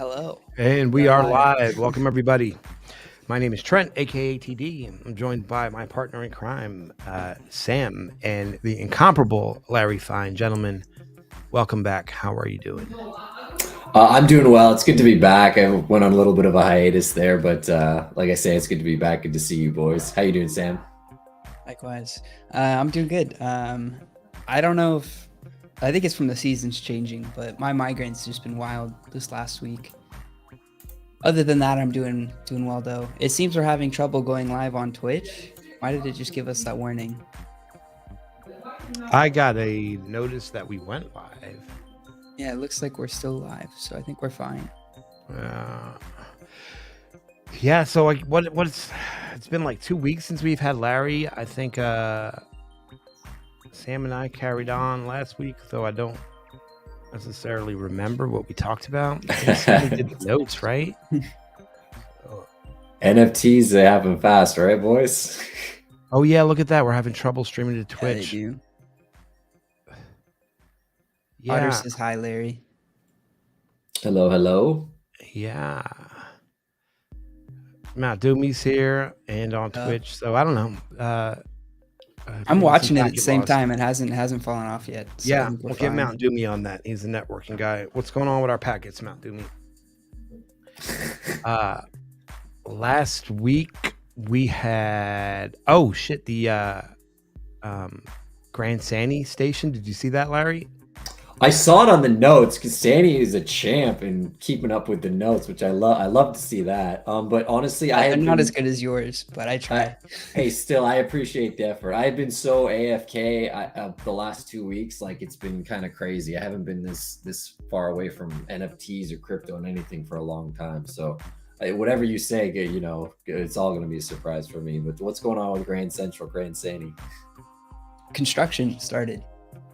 Hello. And we We're are live. live. Welcome, everybody. My name is Trent, aka TD. I'm joined by my partner in crime, Sam, and the incomparable Larry Fine. Gentlemen, welcome back. How are you doing? I'm doing well. It's good to be back. I went on a little bit of a hiatus there, but like I say, it's good to be back. Good to see you boys. How you doing, Sam? Likewise. I'm doing good. I don't know if I think it's from the seasons changing, but my migraine's just been wild this last week. Other than that, I'm doing well though. It seems we're having trouble going live on Twitch. Why did it just give us that warning? I got a notice that we went live. Yeah, it looks like we're still live, so I think we're fine. Yeah, so like it's been like 2 weeks since we've had Larry. I think Sam and I carried on last week, though I don't necessarily remember what we talked about. I think Sammy did the notes, right? NFTs, they happen fast, right, boys? Oh yeah, look at that. We're having trouble streaming to Yeah, they Twitch. do. Yeah. Otter says hi, Larry. Hello, hello. Yeah. Matt Doomy's here and on Twitch, so I don't know. I'm watching it at the same time. It hasn't fallen off yet. So yeah, we'll get Mount Doomy on that. He's a networking guy. What's going on with our packets, Mount Doomy? Last week we had the Grand Sandy station. Did you see that, Larry? I saw it on the notes because Sandy is a champ in keeping up with the notes, which I love. I love to see that. But honestly, I'm not as good as yours, but I try. Hey, still, I appreciate the effort. I've been so AFK the last 2 weeks. Like, it's been kind of crazy. I haven't been this far away from NFTs or crypto and anything for a long time. So whatever you say, it's all going to be a surprise for me. But what's going on with Grand Central, Grand Sandy? Construction started.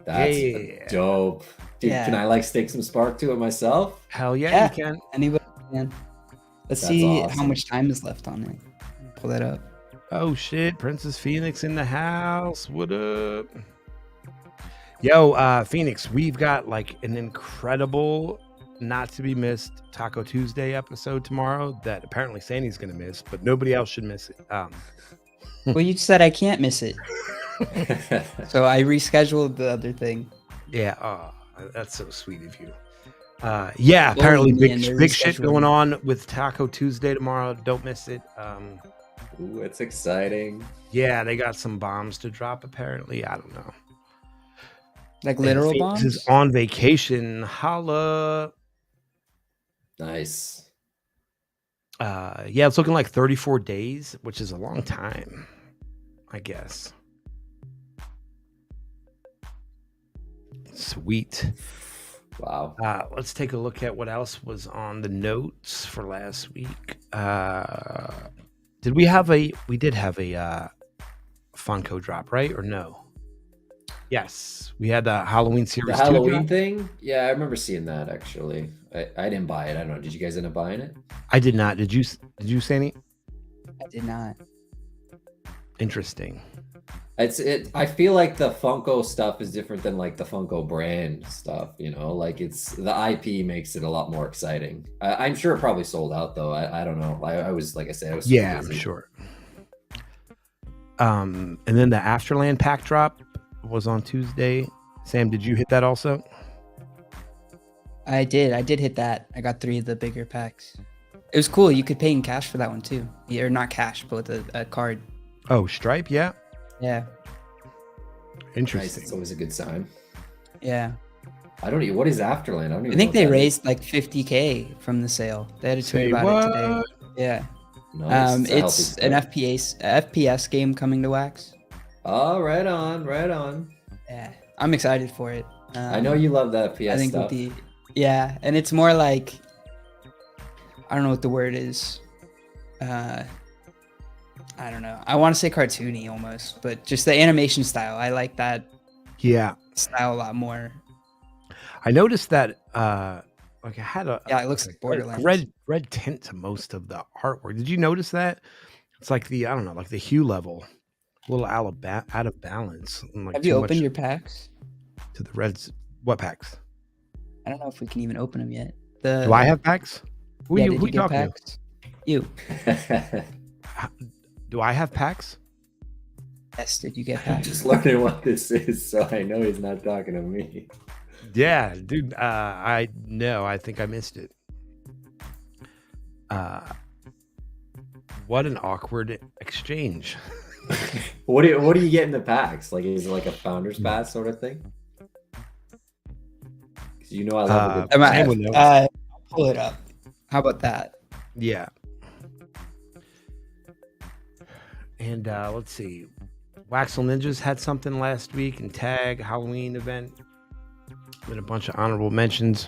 That's dope. Dude, Can I stake some spark to it myself? Hell yeah, you can. Anybody can. Let's see how much time is left on it. Pull that up. Oh shit, Princess Phoenix in the house. What up? Yo, Phoenix, we've got like an incredible, not to be missed Taco Tuesday episode tomorrow that apparently Sandy's gonna miss, but nobody else should miss it. Well, you said I can't miss it. So I rescheduled the other thing. Yeah, that's so sweet of you. Yeah, apparently big shit going on with Taco Tuesday tomorrow. Don't miss it. Ooh, it's exciting. Yeah, they got some bombs to drop apparently. I don't know. Like literal bombs? Is on vacation. Holla. Nice. Yeah, it's looking like 34 days, which is a long time, I guess. Sweet. Wow. Let's take a look at what else was on the notes for last week. We did have a Funko drop, right? Or no? Yes, we had the Halloween series. The Halloween thing? Yeah, I remember seeing that actually. I didn't buy it. I don't know. Did you guys end up buying it? I did not. Did you, Sandy? I did not. Interesting. I feel like the Funko stuff is different than like the Funko brand stuff, like it's the IP makes it a lot more exciting. I'm sure it probably sold out though. I don't know. I was, like I said, I was yeah, I'm sure. And then the Afterland pack drop was on Tuesday. Sam, did you hit that also? I did hit that. I got 3 of the bigger packs. It was cool. You could pay in cash for that one too. Or not cash, but with a card. Oh, Stripe, yeah. Yeah. Interesting. Nice. It's always a good sign. Yeah. What is Afterland? I think they raised like $50K from the sale. They had a tweet about it today. Yeah. Nice. It's an FPS game coming to Wax. Oh, right on. Yeah. I'm excited for it. I know you love the FPS I think stuff. And it's more like, I don't know what the word is. I don't know. I want to say cartoony almost, but just the animation style. I like that style a lot more. I noticed that like I had it looks like Borderlands. Red tint to most of the artwork. Did you notice that? It's like the hue level, a little out of balance. And like have you opened your packs? To the reds. What packs? I don't know if we can even open them yet. Do I have packs? Who Yeah, you did who you you get talking to? packs? You. Do I have packs? Yes, did you get I'm packs? just learning what this is, so I know he's not talking to me. Yeah, dude. I know. I think I missed it. What an awkward exchange. What do you get in the packs? Like, is it like a founder's pass sort of thing? Because you know I love a good I might same have, with notes. I'll pull it up. How about that? Yeah. And let's see. Waxel Ninjas had something last week, and Tag Halloween event with a bunch of honorable mentions.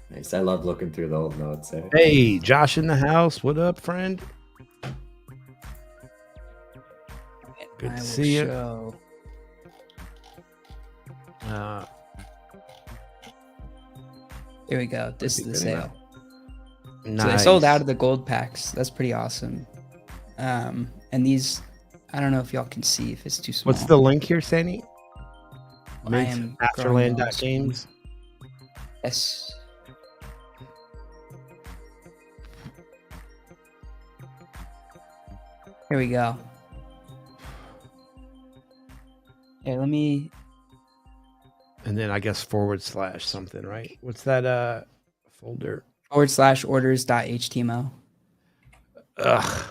Nice. I love looking through the old notes. Eh? Hey, Josh in the house. What up, friend? Good I to will see you. show. Here we go. This is the sale. Nice. So they sold out of the gold packs. That's pretty awesome. And these, I don't know if y'all can see if it's too small. What's the link here, Sandy? I am growing it on screen. Masterland.games. Yes. Here we go. Here, let me. And then I guess / something, right? What's that folder? /orders.html. Ugh.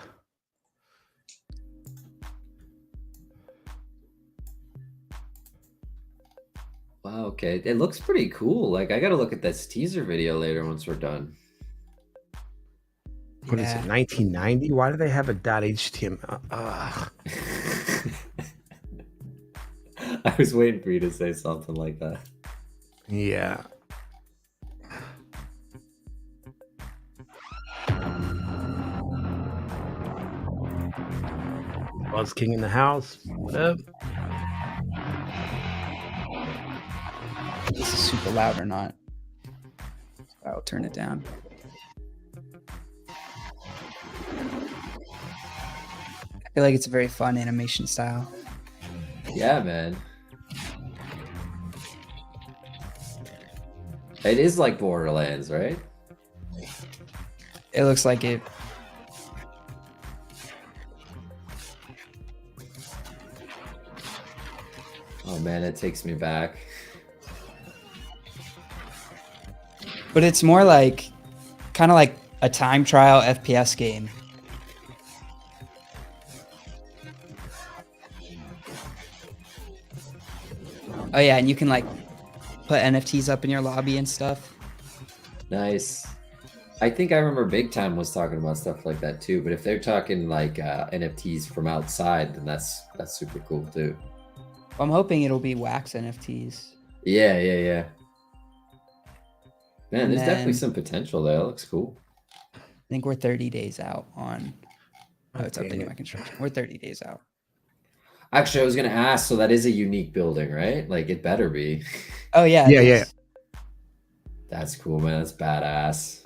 Wow, okay. It looks pretty cool. Like, I gotta look at this teaser video later once we're done. What is it? 1990? Why do they have a .html? Ugh. I was waiting for you to say something like that. Yeah. Buzz King in the house. What up? This is super loud or not. I'll turn it down. I feel like it's a very fun animation style. Yeah, man. It is like Borderlands, right? It looks like it. Oh man, it takes me back. But it's more like, kind of like a time trial FPS game. Oh yeah, and you can like put NFTs up in your lobby and stuff. Nice. I think I remember Big Time was talking about stuff like that too. But if they're talking like NFTs from outside, then that's super cool too. I'm hoping it'll be wax NFTs. Yeah. Man, And there's definitely then- some potential there. It looks cool. I think we're 30 days out on. Oh, it's Dang updating it. my construction. We're 30 days out. Actually, I was gonna ask. So that is a unique building, right? Like it better be. Oh yeah. Yeah, it yeah. is. That's cool, man. That's badass.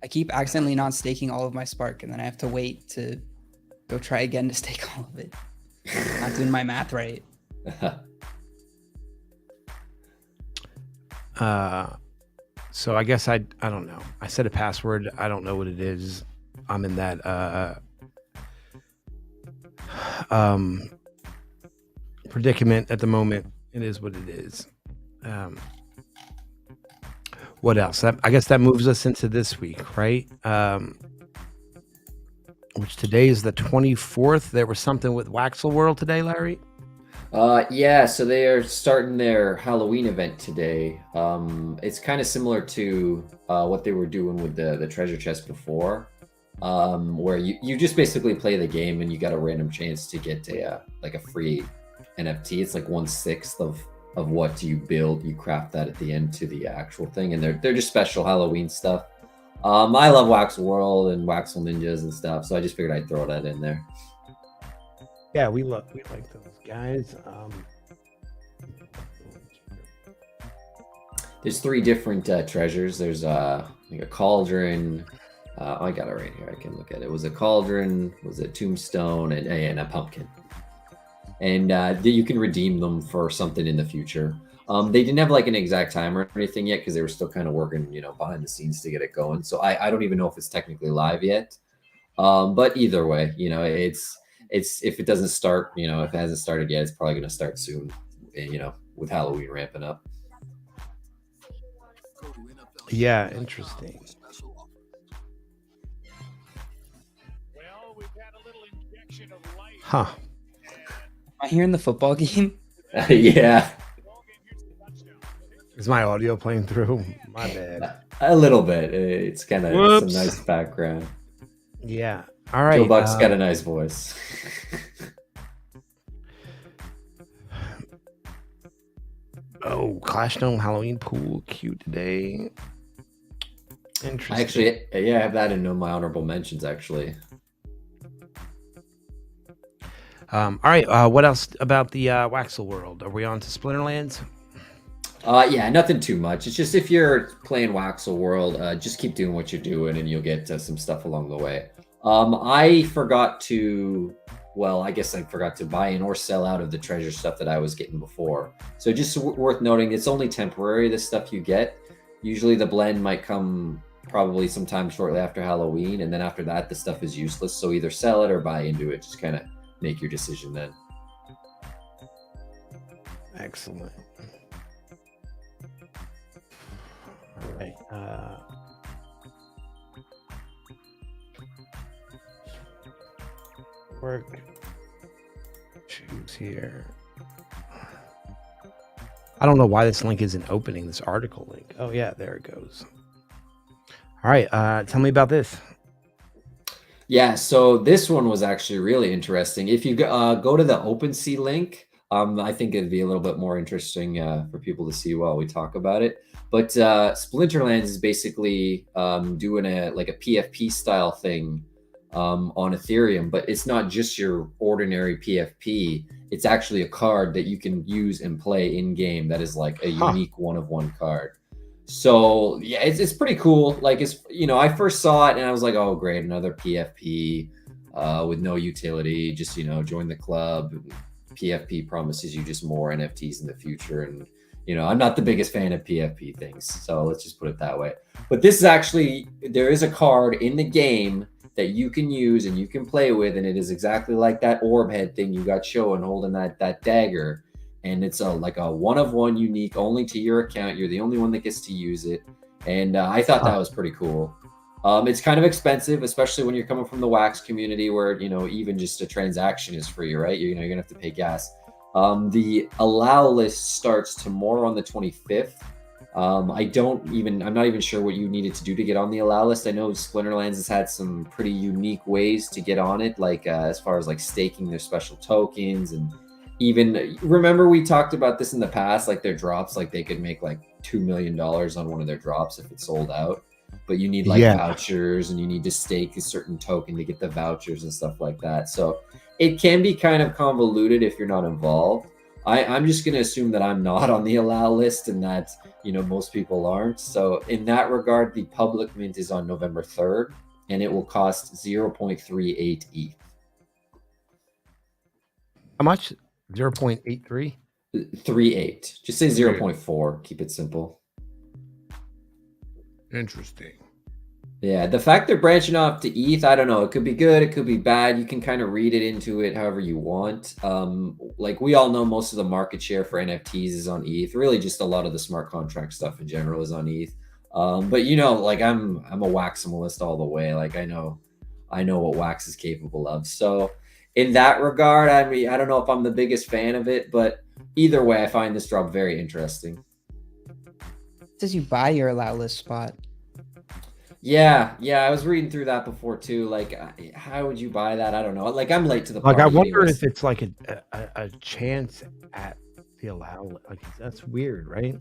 I keep accidentally not staking all of my Spark, and then I have to wait to go try again to stake all of it. Not doing my math right. So I guess I don't know. I set a password. I don't know what it is. I'm in that predicament at the moment. It is what it is. What else? I guess that moves us into this week, right? Which today is the 24th. There was something with Waxel World today, Larry. Yeah, so they are starting their Halloween event today. It's kind of similar to what they were doing with the treasure chest before, where you just basically play the game and you got a random chance to get a free NFT. It's like 1/6 of what you build. You craft that at the end to the actual thing, and they're just special Halloween stuff. I love Waxel World and Waxel Ninjas and stuff, so I just figured I'd throw that in there. Yeah, we like those guys. There's 3 different treasures. There's like a cauldron. I got it right here. I can look at it. It was a cauldron, was a tombstone, and a pumpkin. And you can redeem them for something in the future. They didn't have like an exact time or anything yet because they were still kind of working, behind the scenes to get it going. So I don't even know if it's technically live yet. But either way, it's if it doesn't start, if it hasn't started yet, it's probably going to start soon. With Halloween ramping up. Yeah, interesting. Huh. Am I hearing the football game? Yeah, Is my audio playing through? My bad. a little bit. It's kind of some Whoops. nice background. Yeah. All right. Joe Buck's got a nice voice. Oh, Clash Dome Halloween pool cute today. Interesting. Actually, yeah, I have that in my honorable mentions. Actually, all right. What else about the Waxel world? Are we on to Splinterlands? yeah, nothing too much. It's just if you're playing Waxel World, just keep doing what you're doing, and you'll get some stuff along the way. I forgot to. Well, I guess I forgot to buy in or sell out of the treasure stuff that I was getting before. So just worth noting, it's only temporary, the stuff you get. Usually the blend might come probably sometime shortly after Halloween, and then after that, the stuff is useless. So either sell it or buy into it. Just kind of make your decision then. Excellent. All right. Work. Choose here. I don't know why this link isn't opening, this article link. Oh yeah, there it goes. All right, tell me about this. Yeah, so this one was actually really interesting. If you go to the OpenSea link, I think it'd be a little bit more interesting for people to see while we talk about it. But Splinterlands is basically doing a PFP style thing on Ethereum, but it's not just your ordinary PFP. It's actually a card that you can use and play in game that is like a unique one-of-one card. So yeah, it's pretty cool. Like I first saw it and I was like, oh great, another PFP with no utility. Just join the club. PFP promises you just more NFTs in the future, and I'm not the biggest fan of PFP things, so let's just put it that way. But this is actually, there is a card in the game that you can use and you can play with, and it is exactly like that orb head thing you got showing holding that dagger, and it's a one-of-one unique only to your account. You're the only one that gets to use it, and I thought that was pretty cool. It's kind of expensive, especially when you're coming from the Wax community where even just a transaction is free, right? You're gonna have to pay gas. The allow list starts tomorrow on the 25th. I'm not even sure what you needed to do to get on the allow list. I know Splinterlands has had some pretty unique ways to get on it, like as far as like staking their special tokens, and even remember we talked about this in the past, like their drops, like they could make like $2 million on one of their drops if it's sold out. But you need vouchers, and you need to stake a certain token to get the vouchers and stuff like that. So it can be kind of convoluted if you're not involved. I'm just going to assume that I'm not on the allow list and that, most people aren't. So in that regard, the public mint is on November 3rd, and it will cost 0.38 ETH. How much? 0.83? 38. Just say 0.4. Keep it simple. Interesting. Yeah, the fact they're branching off to ETH, I don't know. It could be good, it could be bad. You can kind of read it into it however you want. Like we all know, most of the market share for NFTs is on ETH. Really, just a lot of the smart contract stuff in general is on ETH. But like I'm a Waximalist all the way. Like I know what Wax is capable of. So in that regard, I mean, I don't know if I'm the biggest fan of it, but either way, I find this drop very interesting. It says you buy your allow list spot. Yeah, I was reading through that before too. Like, how would you buy that? I don't know. Like, I'm late to the party. Like, I wonder anyways. if it's like a chance at the allow. Like, that's weird, right?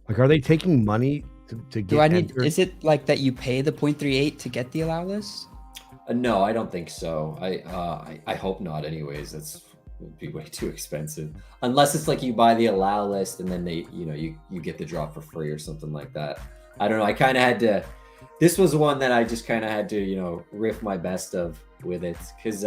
Like, are they taking money to get? Do I need? Is it like that you pay the 0.38 to get the allow list? No, I don't think so. I hope not. Anyways, would be way too expensive. Unless it's like you buy the allow list and then they, you get the drop for free or something like that. I don't know. I kind of had to. This was one that I just kind of had to, riff my best of with it, because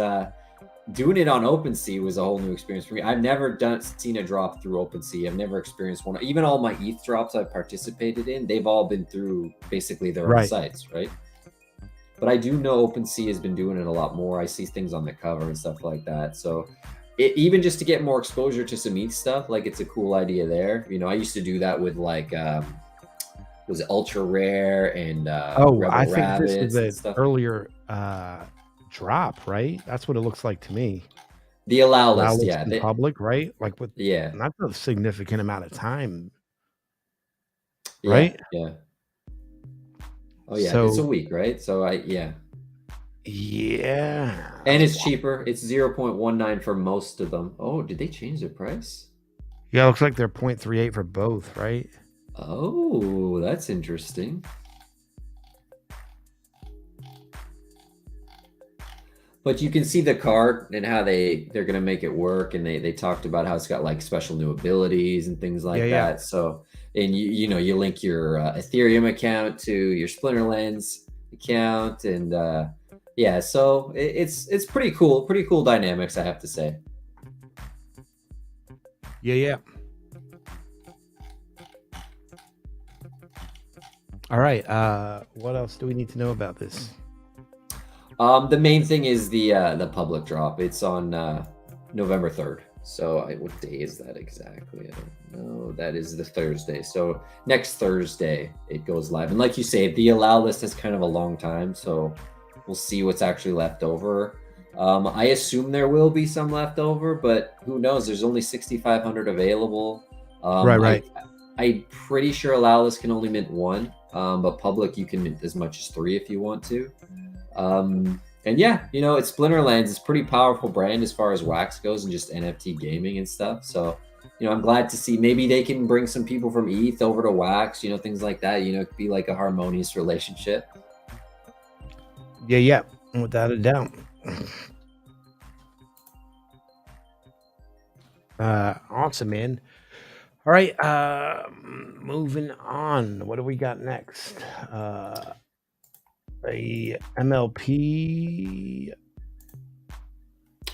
doing it on OpenSea was a whole new experience for me. I've never seen a drop through OpenSea. I've never experienced one. Even all my ETH drops I've participated in, they've all been through basically their own Right. sites, right? But I do know OpenSea has been doing it a lot more. I see things on the cover and stuff like that. So even just to get more exposure to some ETH stuff, like it's a cool idea there. You know, I used to do that with like was it Ultra Rare and Oh, I Rebel think this is Rabbits and the stuff. earlier drop, right? That's what it looks like to me. The allow Allow list, list yeah. in public, right? Like with Yeah. that's a significant amount of time, Yeah. right? Yeah. Oh yeah, it's a So week, right? So yeah. yeah. And That's it's cheaper. It's 0.19 for most of them. Oh, did they change the price? yeah, it looks like they're 0.38 for both, right? Oh, that's interesting. But you can see the card and how they're gonna make it work, and they talked about how it's got like special new abilities and things like Yeah. that. So, and you know, you link your Ethereum account to your Splinterlands account, and yeah, so it's pretty cool dynamics, I have to say. Yeah. All right. What else do we need to know about this? The main thing is the public drop. It's on November 3rd. So what day is that exactly? I don't know. That is the Thursday. So next Thursday it goes live. And like you say, the allow list is kind of a long time. So we'll see what's actually left over. I assume there will be some left over, but who knows? There's only 6,500 available. Right. I'm pretty sure allow list can only mint one, but public you can mint as much as 3 if you want to. And yeah, you know, it's Splinterlands. It's a pretty powerful brand as far as wax goes and just NFT gaming and stuff. So, you know, I'm glad to see maybe they can bring some people from ETH over to wax, you know, things like that. You know, it could be like a harmonious relationship. Yeah, without a doubt. Awesome, man. All right, moving on. What do we got next? A MLP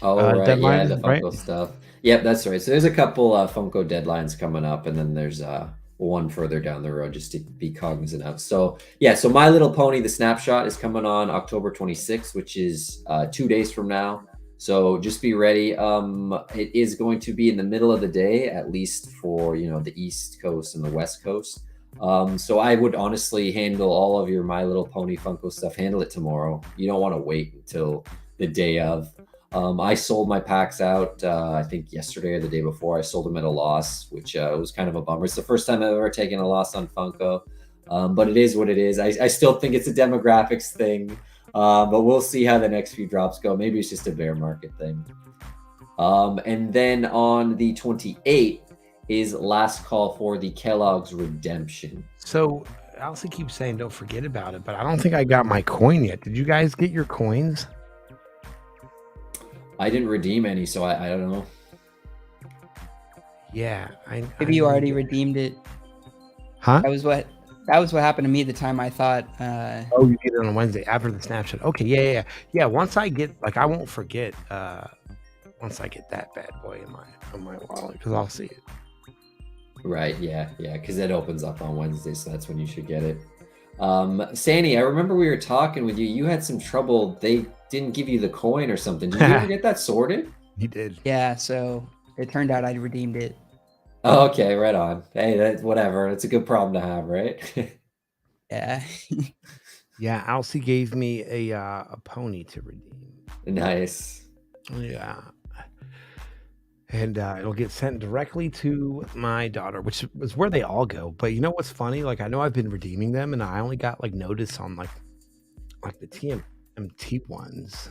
Right, deadline, yeah, the right? Funko stuff. Yep, that's right. So there's a couple Funko deadlines coming up, and then there's one further down the road just to be cognizant of. So yeah, so My Little Pony, the snapshot is coming on October 26th, which is 2 days from now. So just be ready. It is going to be in the middle of the day, at least for, you know, the East Coast and the West Coast. So I would honestly handle all of your My Little Pony Funko stuff. Handle it tomorrow. You don't want to wait until the day of. I sold my packs out, I think yesterday or the day before. I sold them at a loss, which was kind of a bummer. It's the first time I've ever taken a loss on Funko, but it is what it is. I still think it's a demographics thing, but we'll see how the next few drops go. Maybe it's just a bear market thing. And then on the 28th is last call for the Kellogg's Redemption. So I also keep saying don't forget about it, but I don't think I got my coin yet. Did you guys get your coins? I didn't redeem any, so I don't know. Yeah, Maybe you already redeemed it. Huh? That was what happened to me the time I thought. Oh, you did it on Wednesday after the snapshot. Okay, yeah. Once I get, like, I won't forget. Once I get that bad boy in my wallet, because I'll see it. Right, yeah, because it opens up on Wednesday, so that's when you should get it. Sandy, I remember we were talking with you. You had some trouble. They didn't give you the coin or something. Did you ever get that sorted? He did. Yeah, so it turned out I redeemed it. Oh, okay, right on. Hey, that's whatever. It's a good problem to have, right? Yeah. Yeah, Alcy gave me a pony to redeem. Nice. Yeah. And it'll get sent directly to my daughter, which is where they all go. But you know what's funny? Like, I know I've been redeeming them, and I only got like notice on like the TMT ones.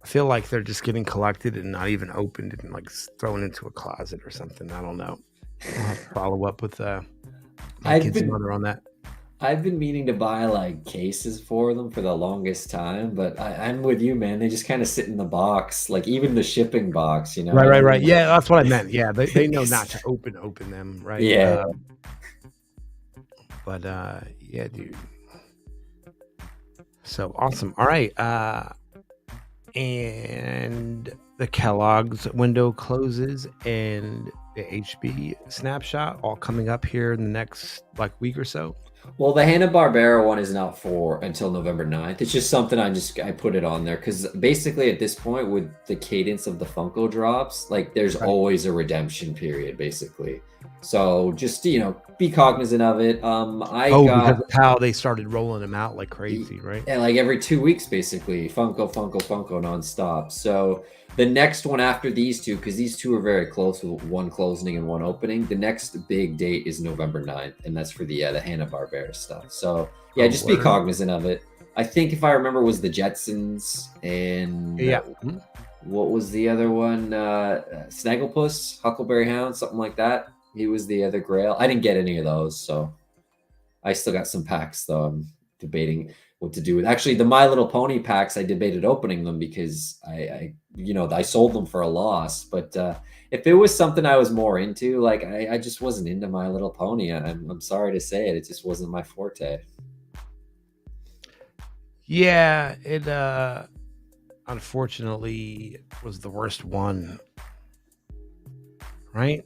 I feel like they're just getting collected and not even opened and like thrown into a closet or something. I don't know. I'll have to follow up with my kid's mother on that. I've been meaning to buy like cases for them for the longest time, but I'm with you, man. They just kind of sit in the box, like even the shipping box, you know. Right. Yeah, that's what I meant. Yeah, they know not to open them, right? Yeah. But yeah, dude. So awesome. All right. and the Kellogg's window closes, and the HB snapshot all coming up here in the next like week or so. Well, the Hanna-Barbera one isn't out for until November 9th. It's just something I put it on there because basically at this point with the cadence of the Funko drops, like there's Right. always a redemption period basically. So just be cognizant of it. Because of how they started rolling them out like crazy, right? And like every 2 weeks basically, Funko nonstop. So the next one after these two, because these two are very close with one closing and one opening, the next big date is November 9th, and that's for the Hanna-Barbera stuff. So yeah, just be cognizant of it. I think if I remember was the Jetsons and what was the other one? Snagglepuss, Huckleberry Hound, something like that. He was the other Grail. I didn't get any of those, so I still got some packs though. I'm debating what to do with. Actually, the My Little Pony packs, I debated opening them because I sold them for a loss. But if it was something I was more into, like I just wasn't into My Little Pony. I'm sorry to say it. It just wasn't my forte. Yeah, it unfortunately was the worst one. Right?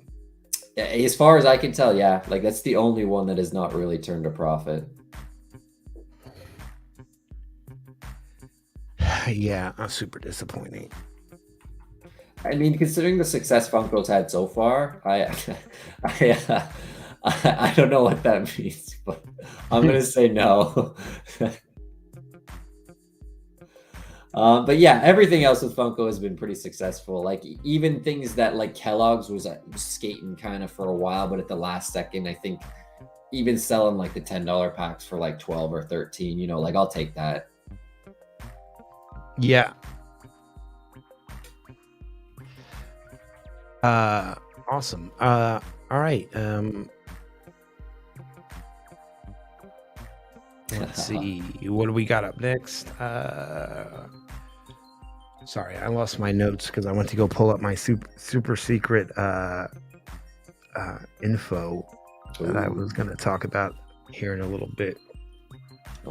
As far as I can tell, yeah. Like that's the only one that has not really turned a profit. Yeah, super disappointing. I mean, considering the success Funko's had so far, I don't know what that means, but I'm gonna say no. But yeah, everything else with Funko has been pretty successful. Like even things that like Kellogg's was skating kind of for a while, but at the last second, I think even selling like the $10 packs for like 12 or 13, like I'll take that. Yeah. Awesome. All right. Let's see. What do we got up next? Sorry, I lost my notes because I went to go pull up my super secret info that I was going to talk about here in a little bit.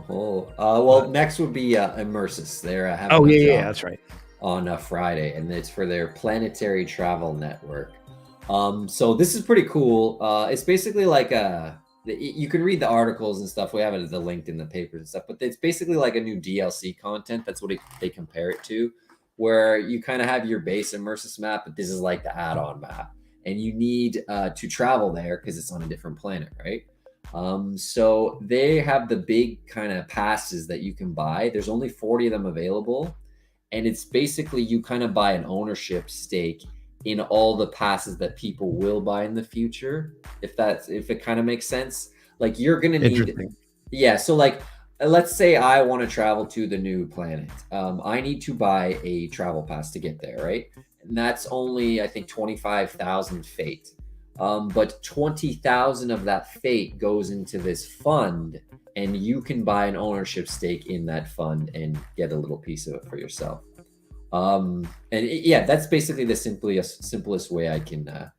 Well, next would be Immersus. They're having that's right. On Friday, and it's for their Planetary Travel Network. So this is pretty cool. It's basically like you can read the articles and stuff. We have it linked in the papers and stuff, but it's basically like a new DLC content. That's what they compare it to, where you kind of have your base Immersus map, but this is like the add-on map, and you need to travel there because it's on a different planet, right? So they have the big kind of passes that you can buy. There's only 40 of them available. And it's basically you kind of buy an ownership stake in all the passes that people will buy in the future. If it kind of makes sense, like you're going to need, yeah. So like, let's say I want to travel to the new planet. I need to buy a travel pass to get there. Right. And that's only, I think 25,000 fate. But 20,000 of that fate goes into this fund, and you can buy an ownership stake in that fund and get a little piece of it for yourself. That's basically the simplest way I can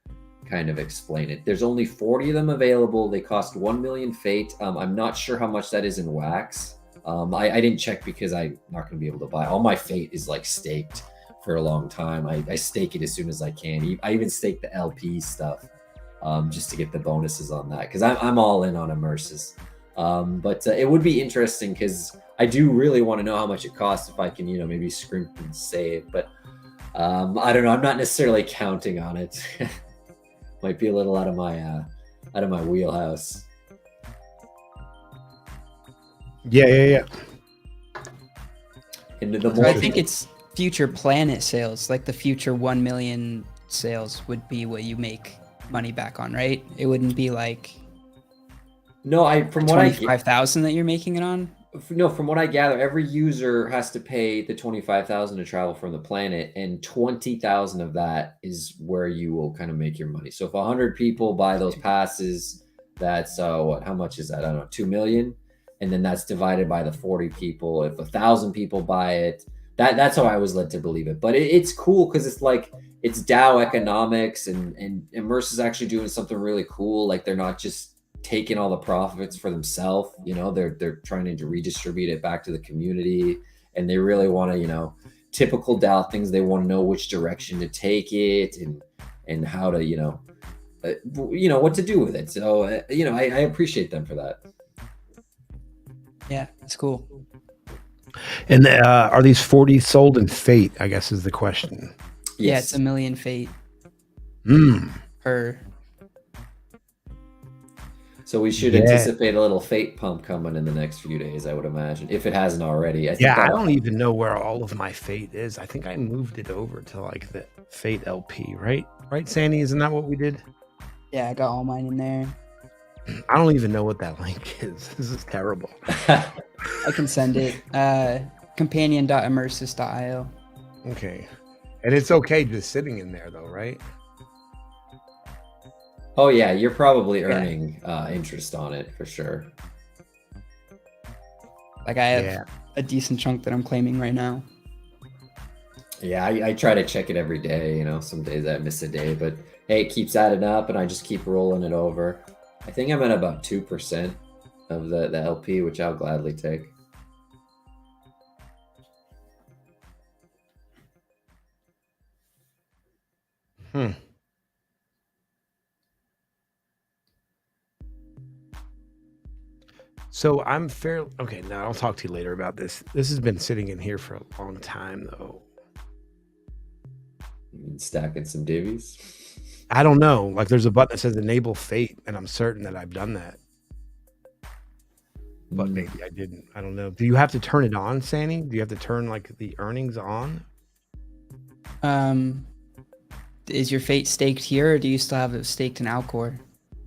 kind of explain it. There's only 40 of them available. They cost 1 million fate. I'm not sure how much that is in wax. I didn't check because I'm not going to be able to buy. All my fate is like staked for a long time. I stake it as soon as I can. I even stake the LP stuff. Just to get the bonuses on that, because I'm all in on Immersus. But it would be interesting because I do really want to know how much it costs if I can, maybe scrimp and save. But I don't know. I'm not necessarily counting on it. Might be a little out of my wheelhouse. Yeah. I think it's future planet sales, like the future 1 million sales would be what you make money back on, right? It wouldn't be like from 25,000 that you're making it on. No, from what I gather, every user has to pay the 25,000 to travel from the planet, and 20,000 of that is where you will kind of make your money. So if 100 people buy those passes, that's how much is that? I don't know, 2 million, and then that's divided by the 40 people. If 1,000 people buy it, that's how I was led to believe it. But it's cool because it's like it's DAO economics, and Immerse is actually doing something really cool. Like they're not just taking all the profits for themselves. They're trying to redistribute it back to the community, and they really want to typical DAO things. They want to know which direction to take it and how to what to do with it. So I appreciate them for that. Yeah, it's cool. And are these 40 sold in Fate? I guess is the question. Yeah, it's 1 million Fate per. So we should anticipate a little Fate pump coming in the next few days, I would imagine, if it hasn't already. I don't even know where all of my Fate is. I think I moved it over to like the Fate LP, right? Right, Sandy? Isn't that what we did? Yeah, I got all mine in there. I don't even know what that link is. This is terrible. I can send it. Companion.immersis.io. Okay. And it's okay just sitting in there though, right? Oh yeah, you're probably earning interest on it for sure. Like I have a decent chunk that I'm claiming right now. Yeah, I try to check it every day. Some days I miss a day, but hey, it keeps adding up, and I just keep rolling it over. I think I'm at about 2% of the LP, which I'll gladly take. So I'm fairly okay. Now I'll talk to you later about this. This has been sitting in here for a long time, though. Stacking some divvies. I don't know. Like, there's a button that says enable Fate, and I'm certain that I've done that, but maybe I didn't. I don't know. Do you have to turn it on, Sandy? Do you have to turn like the earnings on? Is your Fate staked here, or do you still have it staked in Alcor?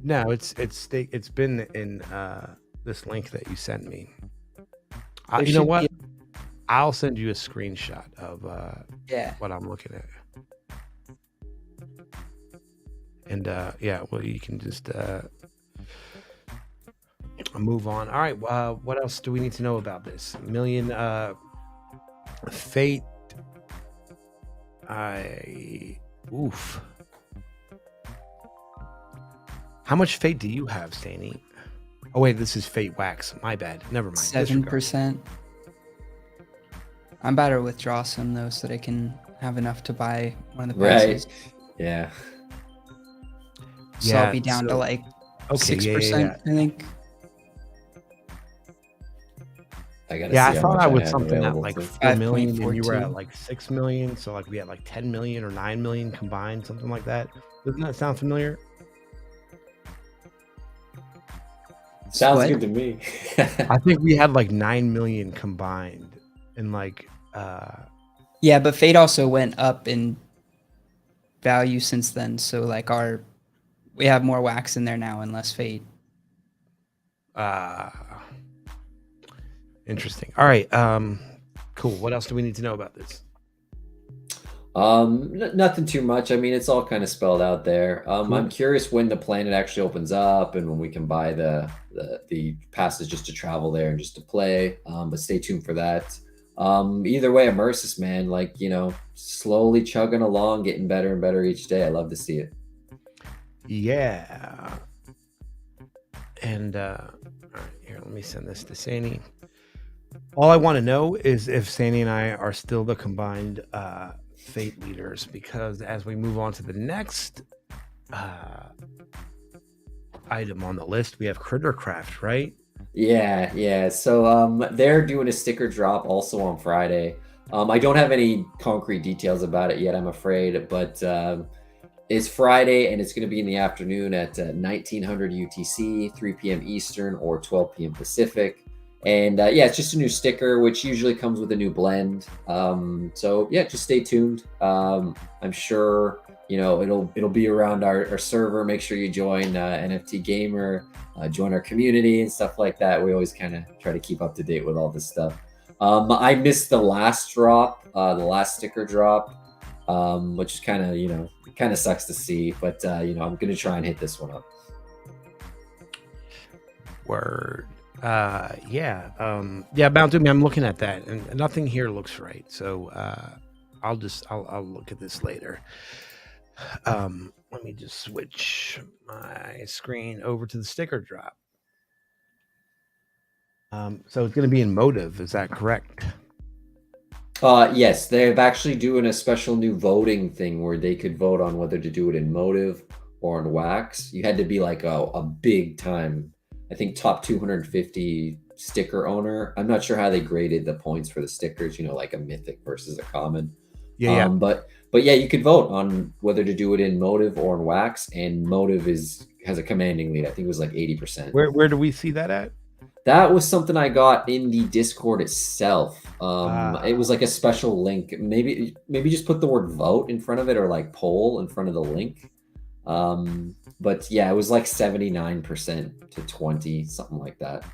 No, it's staked. It's been in this link that you sent me. You know what? I'll send you a screenshot of what I'm looking at. And well, you can just move on. All right. What else do we need to know about this? Million Fate. Oof. How much Fate do you have, Stanny? Oh wait, this is Fate Wax. My bad. Never mind. 7%. I'm about to withdraw some though, so that I can have enough to buy one of the passes. Right. Yeah. So I'll be down to like 6%, I think. I gotta see I how thought much I was have something at available like too. 4 million, and you were at like 6 million. So like we had like 10 million or 9 million combined, something like that. Doesn't that sound familiar? Sounds good to me. I think we had like 9 million combined, and like yeah, but Fate also went up in value since then. So like we have more wax in there now and less Fate. Interesting. All right. Cool. What else do we need to know about this? Nothing too much. I mean, it's all kind of spelled out there. Cool. I'm curious when the planet actually opens up and when we can buy the passes just to travel there and just to play. But stay tuned for that. Either way, Immersis, man, like, slowly chugging along, getting better and better each day. I love to see it. Yeah. And all right, here, let me send this to Sandy. All I want to know is if Sandy and I are still the combined Fate leaders, because as we move on to the next item on the list, we have Crittercraft, right? Yeah. So they're doing a sticker drop also on Friday. I don't have any concrete details about it yet, I'm afraid, but it's Friday and it's going to be in the afternoon at 1900 UTC, 3 p.m. Eastern, or 12 p.m. Pacific. And it's just a new sticker, which usually comes with a new blend. So just stay tuned. I'm sure it'll be around our server. Make sure you join NFT Gamer, join our community and stuff like that. We always kind of try to keep up to date with all this stuff. I missed the last drop, the last sticker drop, which is kind of sucks to see. But I'm gonna try and hit this one up. Word. Mount Doom, I'm looking at that and nothing here looks right, so I'll look at this later. Let me just switch my screen over to the sticker drop. So it's going to be in Motive, is that correct? Yes, they're actually doing a special new voting thing where they could vote on whether to do it in Motive or in Wax. You had to be like a big time, I think top 250 sticker owner. I'm not sure how they graded the points for the stickers, like a mythic versus a common. Yeah. But yeah, you could vote on whether to do it in Motive or in Wax, and Motive has a commanding lead. I think it was like 80%. Where do we see that at? That was something I got in the Discord itself. It was like a special link. Maybe just put the word vote in front of it, or like poll in front of the link. But yeah, it was like 79% to 20, something like that.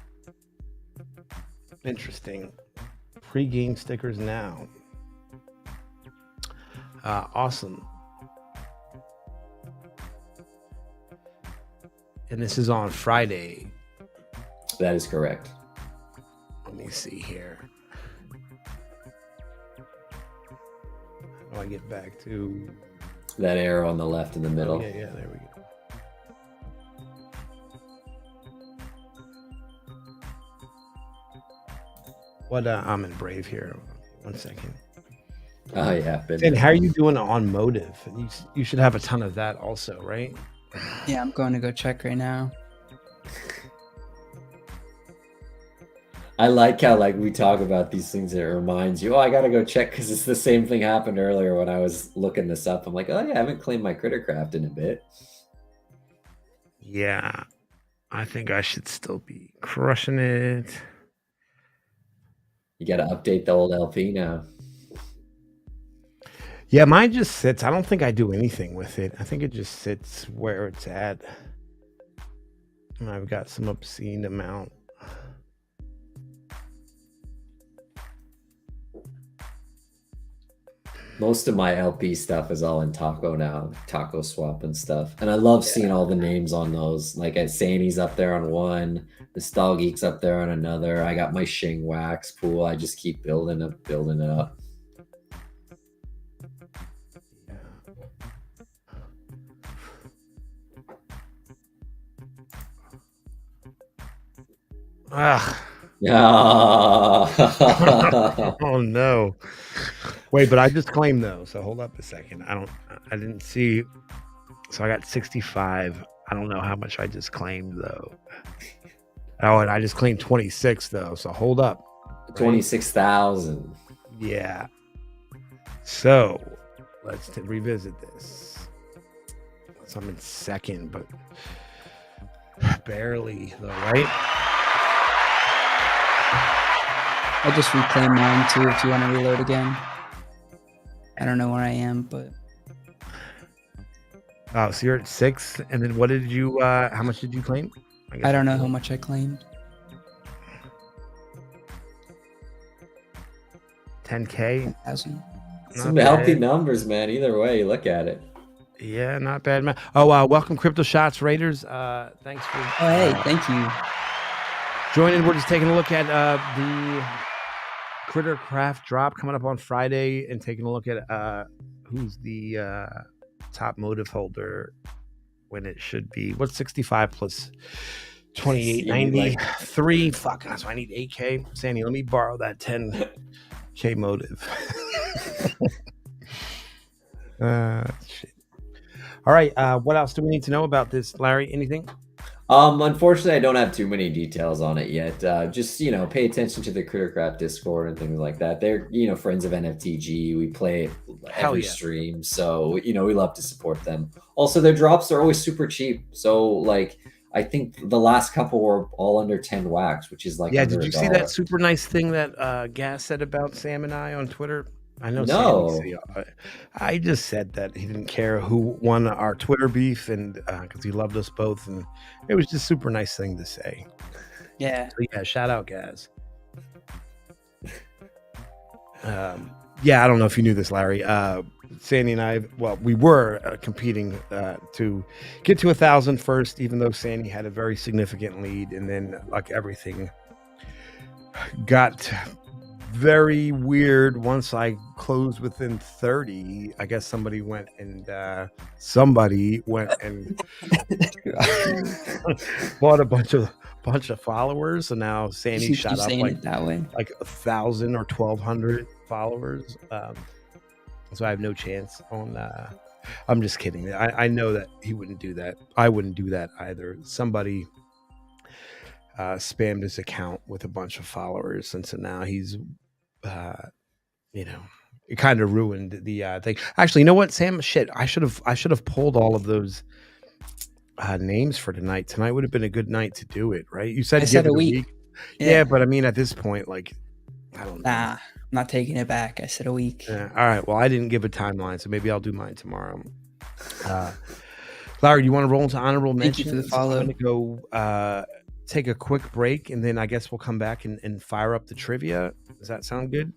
Interesting. Pre-game stickers now. Awesome. And this is on Friday. That is correct. Let me see here. How do I get back to that arrow on the left in the middle? Yeah, there we go. What I'm in Brave here. 1 second. Oh yeah. And how are you doing on Motive? You should have a ton of that also, right? Yeah, I'm going to go check right now. I like how we talk about these things and it reminds you, I gotta go check, because it's the same thing happened earlier when I was looking this up. I'm like, oh yeah, I haven't claimed my Crittercraft in a bit. Yeah, I think I should still be crushing it. You gotta update the old LP now. Yeah, mine just sits. I don't think I do anything with it. I think it just sits where it's at. And I've got some obscene amount. Most of my LP stuff is all in Taco now, Taco Swap and stuff. And I love seeing all the names on those. Like at Sani's up there on one, the Stall Geek's up there on another. I got my Shing Wax pool. I just keep building it up. Oh no. Wait, but I just claimed those. So hold up a second. I didn't see. So I got 65. I don't know how much I just claimed though. Oh, and I just claimed 26 though. So hold up. 26,000. Yeah. So let's revisit this. So I'm in second, but barely though, right? I just reclaimed mine too if you want to reload again. I don't know where I am, but... Oh, so you're at 6, and then what did you, how much did you claim? I don't know how much I claimed. 10K? 10,000. Some healthy numbers, man. Either way you look at it. Yeah, not bad, man. Oh, welcome, Crypto Shots Raiders. Thanks for... Oh, hey, thank you. Joining. We're just taking a look at the Crittercraft drop coming up on Friday, and taking a look at who's the top Motive holder when it should be. What's 65 plus 28? 93. Fuck, so I need 8K. Sandy, let me borrow that 10K Motive. Shit. All right. What else do we need to know about this, Larry? Anything? Unfortunately, I don't have too many details on it yet. Just, pay attention to the Crittercraft Discord and things like that. They're, friends of NFTG. We play every stream. So, we love to support them. Also, their drops are always super cheap. So, I think the last couple were all under 10 wax, which is did you see that super nice thing that Gas said about Sam and I on Twitter? I know. No. I just said that he didn't care who won our Twitter beef, and because he loved us both, and it was just super nice thing to say. Yeah. So, yeah. Shout out, Gaz. Yeah, I don't know if you knew this, Larry. Sandy and I, we were competing to get to 1,000 first, even though Sandy had a very significant lead, and then everything got very weird once I closed within 30. I guess somebody went and bought a bunch of followers, so now Sandy shot up that way. like 1,000 or 1,200 followers, so I have no chance on. I'm just kidding. I know that he wouldn't do that. I wouldn't do that either. Somebody spammed his account with a bunch of followers, and so now he's, you know, it kind of ruined the thing. Actually, you know what, Sam? Shit, I should have pulled all of those names for tonight. Tonight would have been a good night to do it, right? You I said give said it a a week. week. Yeah, but I mean, at this point, like, I don't know. Nah, I'm not taking it back. I said a week. Yeah, all right. Well, I didn't give a timeline, so maybe I'll do mine tomorrow. Larry, do you want to roll into honorable Thank you mentions? for the follow. I'm going to go take a quick break, and then I guess we'll come back and fire up the trivia. Does that sound good?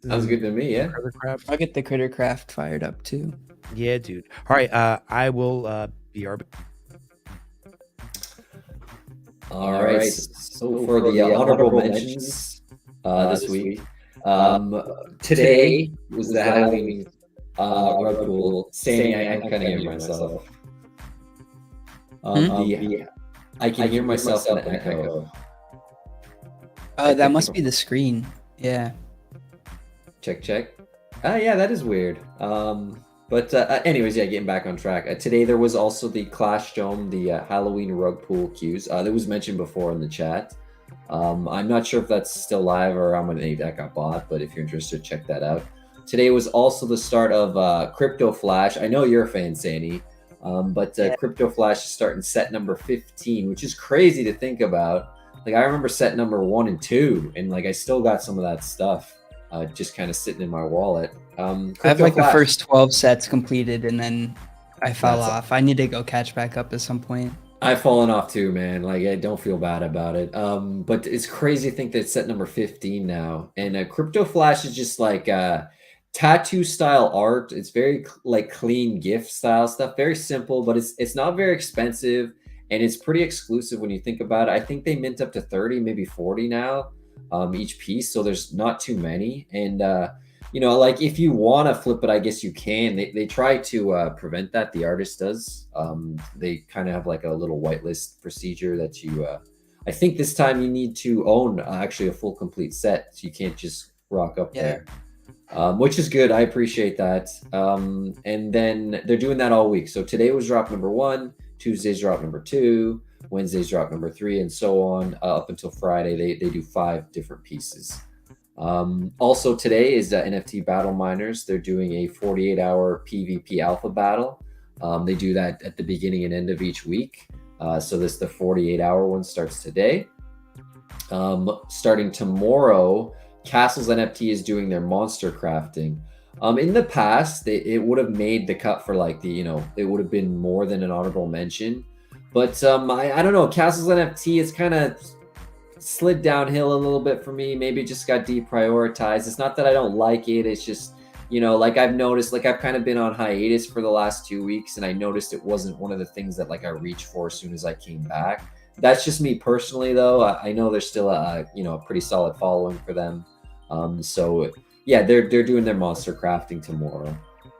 Sounds good to me, yeah. Craft? I'll get the Crittercraft fired up too. Yeah, dude. All right, I will be our. All right. So for the honorable mentions this week, today was the Halloween rug pool. Sandy, I'm kind of hearing myself. I can hear myself in an echo. That must be the screen. Yeah. Check. Yeah, that is weird. But anyways, yeah, getting back on track. Today there was also the Clash Dome, the Halloween rug pool queues. That was mentioned before in the chat. I'm not sure if that's still live or how many that got bought, but if you're interested, check that out. Today was also the start of Crypto Flash. I know you're a fan, Sandy, but Crypto Flash is starting set number 15, which is crazy to think about. Like, I remember set number 1 and 2, and like I still got some of that stuff just kind of sitting in my wallet. I have like the first 12 sets completed, and then I fell off. I need to go catch back up at some point. I've fallen off too, man. Like, I don't feel bad about it. But it's crazy to think that it's set number 15 now. And Crypto Flash is just like tattoo style art. It's very like clean gift style stuff. Very simple, but it's not very expensive, and it's pretty exclusive when you think about it. I think they mint up to 30, maybe 40 now, each piece. So there's not too many. And you know, like if you want to flip it, I guess you can. They try to prevent that. The artist does. They kind of have like a little whitelist procedure that you. I think this time you need to own actually a full complete set, so you can't just rock up there, which is good. I appreciate that. And then they're doing that all week. So today was drop number 1. Tuesday's drop number 2. Wednesday's drop number 3, and so on up until Friday. They do 5 different pieces. Also today is NFT Battle Miners. They're doing a 48-hour PvP alpha battle. They do that at the beginning and end of each week. So the 48-hour one starts today. Starting tomorrow, Castles NFT is doing their monster crafting. In the past, it would have made the cut for like it would have been more than an honorable mention. But I don't know. Castles NFT is kind of slid downhill a little bit for me. Maybe it just got deprioritized. It's not that I don't like it. It's just, like I've noticed, like I've kind of been on hiatus for the last 2 weeks, and I noticed it wasn't one of the things that like I reached for as soon as I came back. That's just me personally, though. I know there's still a pretty solid following for them. So yeah, they're doing their monster crafting tomorrow.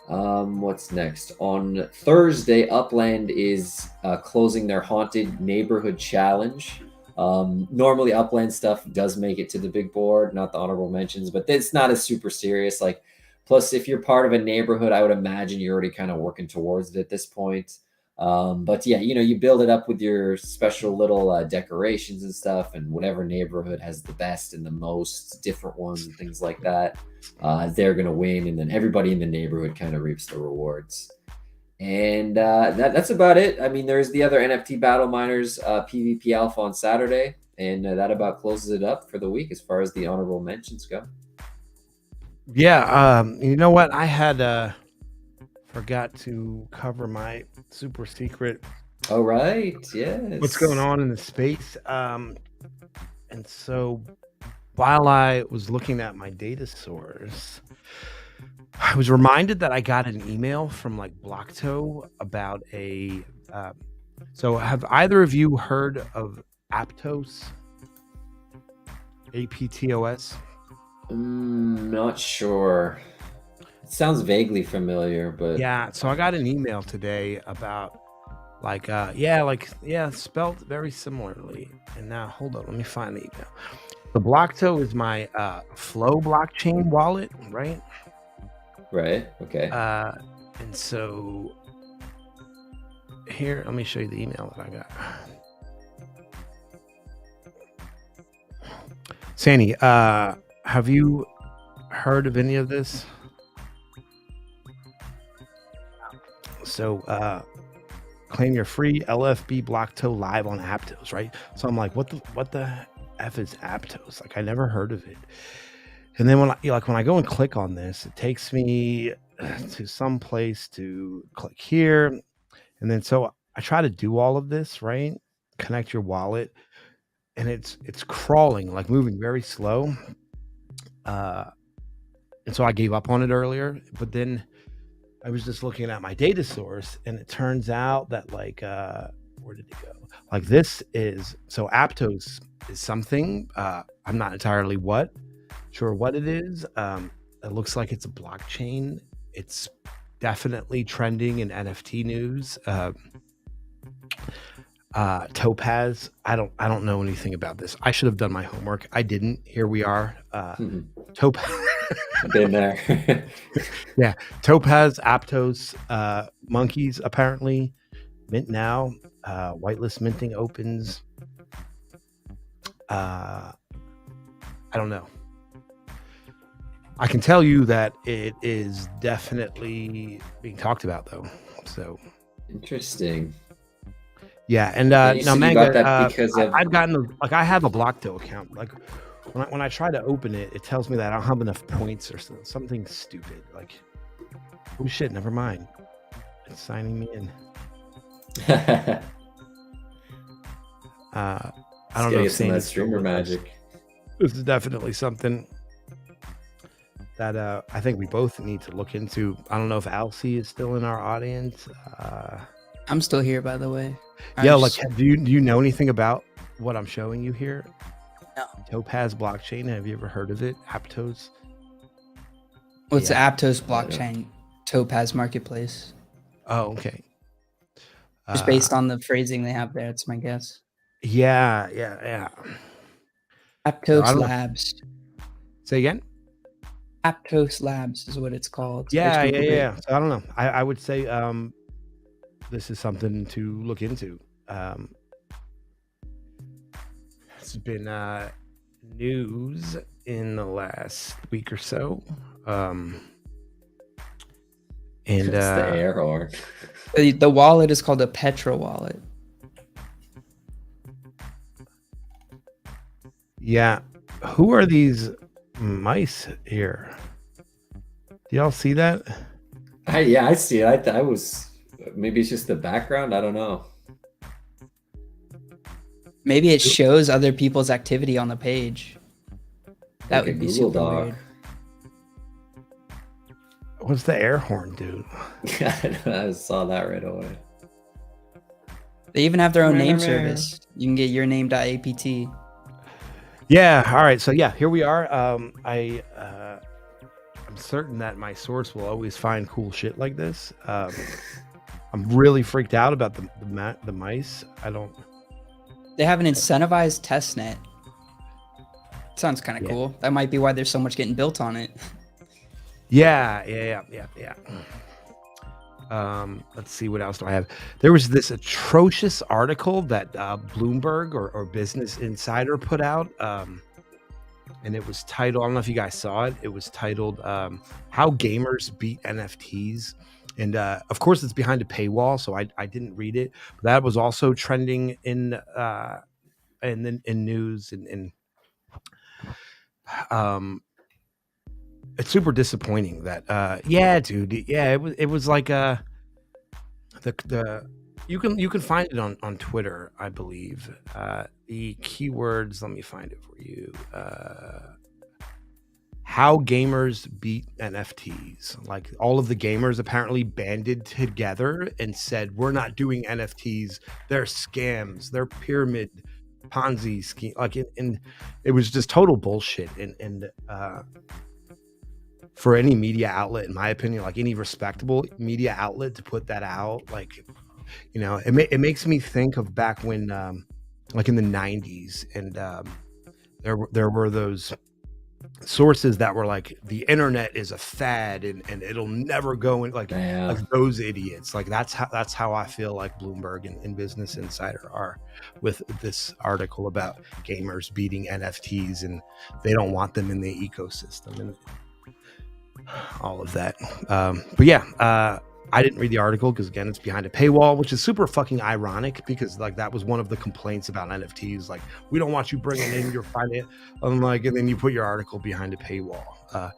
What's next? On Thursday, Upland is closing their Haunted Neighborhood Challenge. Normally Upland stuff does make it to the big board, not the honorable mentions, but it's not as super serious. Like, plus if you're part of a neighborhood, I would imagine you're already kind of working towards it at this point. But yeah, you build it up with your special little decorations and stuff, and whatever neighborhood has the best and the most different ones and things like that, they're going to win. And then everybody in the neighborhood kind of reaps the rewards. And that's about it. I mean, there's the other NFT Battle Miners PvP Alpha on Saturday, and that about closes it up for the week as far as the honorable mentions go. Yeah, you know what? I had forgot to cover my super secret. All right, yes. What's going on in the space? And so while I was looking at my data source, I was reminded that I got an email from like Blockto about a. So have either of you heard of Aptos? APTOS? Not sure. It sounds vaguely familiar, but yeah. So I got an email today about spelled very similarly. And now hold on, let me find the email. The Blockto is my Flow blockchain wallet, right? Right. Okay. And so here, let me show you the email that I got. Sandy, have you heard of any of this? So claim your free LFB Blockto live on Aptos, right? So I'm like, what the F is Aptos? Like, I never heard of it. And then when I go and click on this, it takes me to some place to click here. And then so I try to do all of this, right? Connect your wallet, and it's crawling, like moving very slow. And so I gave up on it earlier, but then I was just looking at my data source, and it turns out that where did it go? Like this is so Aptos is something. I'm not entirely sure what it is. It looks like it's a blockchain. It's definitely trending in NFT news. Topaz. I don't know anything about this. I should have done my homework. I didn't. Here we are. Topaz. Been there. Yeah. Topaz, Aptos, monkeys apparently mint now. Whitelist minting opens. I don't know. I can tell you that it is definitely being talked about, though. So Interesting. yeah, and And you now said you Manga, got that because of I've gotten I have a Blockto account. Like when I try to open it, it tells me that I don't have enough points or something stupid. Like, oh shit, never mind. It's signing me in. I don't know if some of that Sandy's streamer still with us. magic. This is definitely something that I think we both need to look into. I don't know if Alcy is still in our audience. I'm still here, by the way. Yeah, like, do you know anything about what I'm showing you here? No. Topaz blockchain. Have you ever heard of it? Aptos. What's the Aptos blockchain? Topaz marketplace. Oh, okay. Just based on the phrasing they have there, it's my guess. Yeah. Aptos Labs. Say again? Aptos Labs is what it's called. Yeah. So I don't know. I would say this is something to look into. It's been news in the last week or so. And it's the air horn. The wallet is called a Petra wallet. Yeah. Who are these mice here? Do y'all see that? Yeah, I see it. I was maybe it's just the background. I don't know. Maybe it shows other people's activity on the page. That would be Google super Doc. weird. What's the air horn do? I saw that right away. They even have their own name service. You can get yourname.apt. Yeah. All right. So yeah, here we are. I'm certain that my source will always find cool shit like this. I'm really freaked out about the mice. They have an incentivized test net. Sounds kind of cool. That might be why there's so much getting built on it. Yeah. Let's see, what else do I have? There was this atrocious article that Bloomberg or Business Insider put out, and it was titled, I don't know if you guys saw it, it was titled How Gamers Beat NFTs. And of course it's behind a paywall, so I didn't read it, but that was also trending in news, and it's super disappointing that it was like you can find it on Twitter, I believe. The keywords, let me find it for you. How gamers beat NFTs. Like, all of the gamers apparently banded together and said, we're not doing NFTs. They're scams. They're pyramid Ponzi scheme. Like, and it was just total bullshit. And for any media outlet, in my opinion, like any respectable media outlet to put that out, like, you know, it makes me think of back when, like in the 90s, and there were those sources that were like, the internet is a fad and it'll never go in, like Yeah. those idiots. Like that's how I feel like Bloomberg and Business Insider are with this article about gamers beating NFTs, and they don't want them in the ecosystem and all of that. But yeah, I didn't read the article because, again, it's behind a paywall, which is super fucking ironic because, like, that was one of the complaints about NFTs. Like, we don't want you bringing in your finance. I'm like, and then you put your article behind a paywall.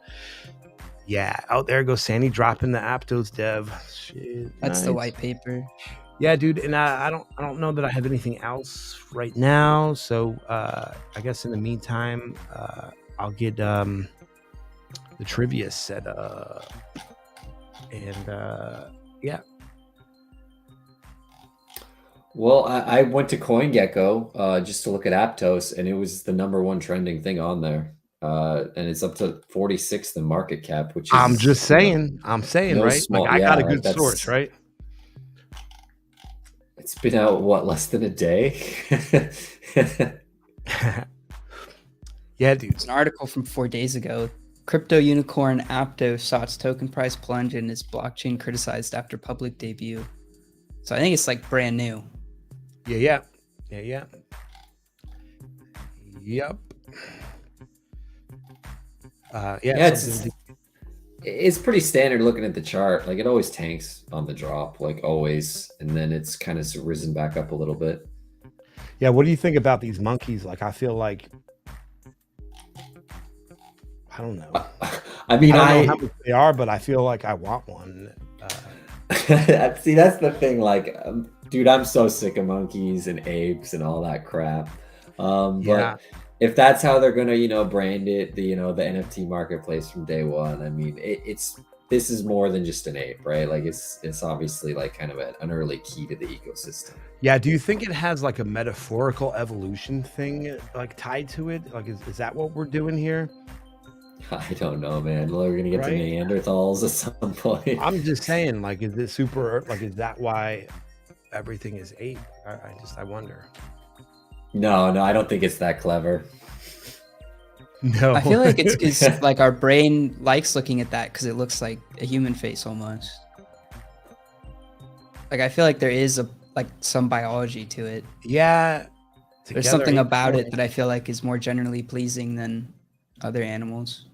Yeah, out there goes Sandy dropping the Aptos dev. Shit, That's the nice. white paper. Yeah, dude, and I don't know that I have anything else right now. So I guess in the meantime, I'll get the trivia set up. And yeah. Well, I went to CoinGecko just to look at Aptos, and it was the #1 trending thing on there. And it's up to 46th in market cap, which is, I'm just saying, no right? small, Like, I got a like good source, right? It's been out, what, less than a day? Yeah, dude. It's an article from 4 days ago. Crypto unicorn Aptos saw its token price plunge and its blockchain criticized after public debut. So I think it's like brand new. Yeah. Yep. Yeah, it's pretty standard looking at the chart. Like, it always tanks on the drop, like always, and then it's kind of risen back up a little bit. Yeah, what do you think about these monkeys? Like, I feel like, I don't know. I mean, I don't know how much they are, but I feel like I want one. See, that's the thing. Like, dude, I'm so sick of monkeys and apes and all that crap. But if that's how they're gonna, brand it, the NFT marketplace from day one, I mean, this is more than just an ape, right? Like, it's obviously like kind of an early key to the ecosystem. Yeah. Do you think it has like a metaphorical evolution thing like tied to it? Like, is that what we're doing here? I don't know, man. We're gonna get to Neanderthals at some point. I'm just saying, like, is this super? Like, is that why everything is ape? I wonder. No, I don't think it's that clever. No, I feel like it's like our brain likes looking at that because it looks like a human face almost. Like, I feel like there is some biology to it. Yeah. There's something about it that I feel like is more generally pleasing than other animals.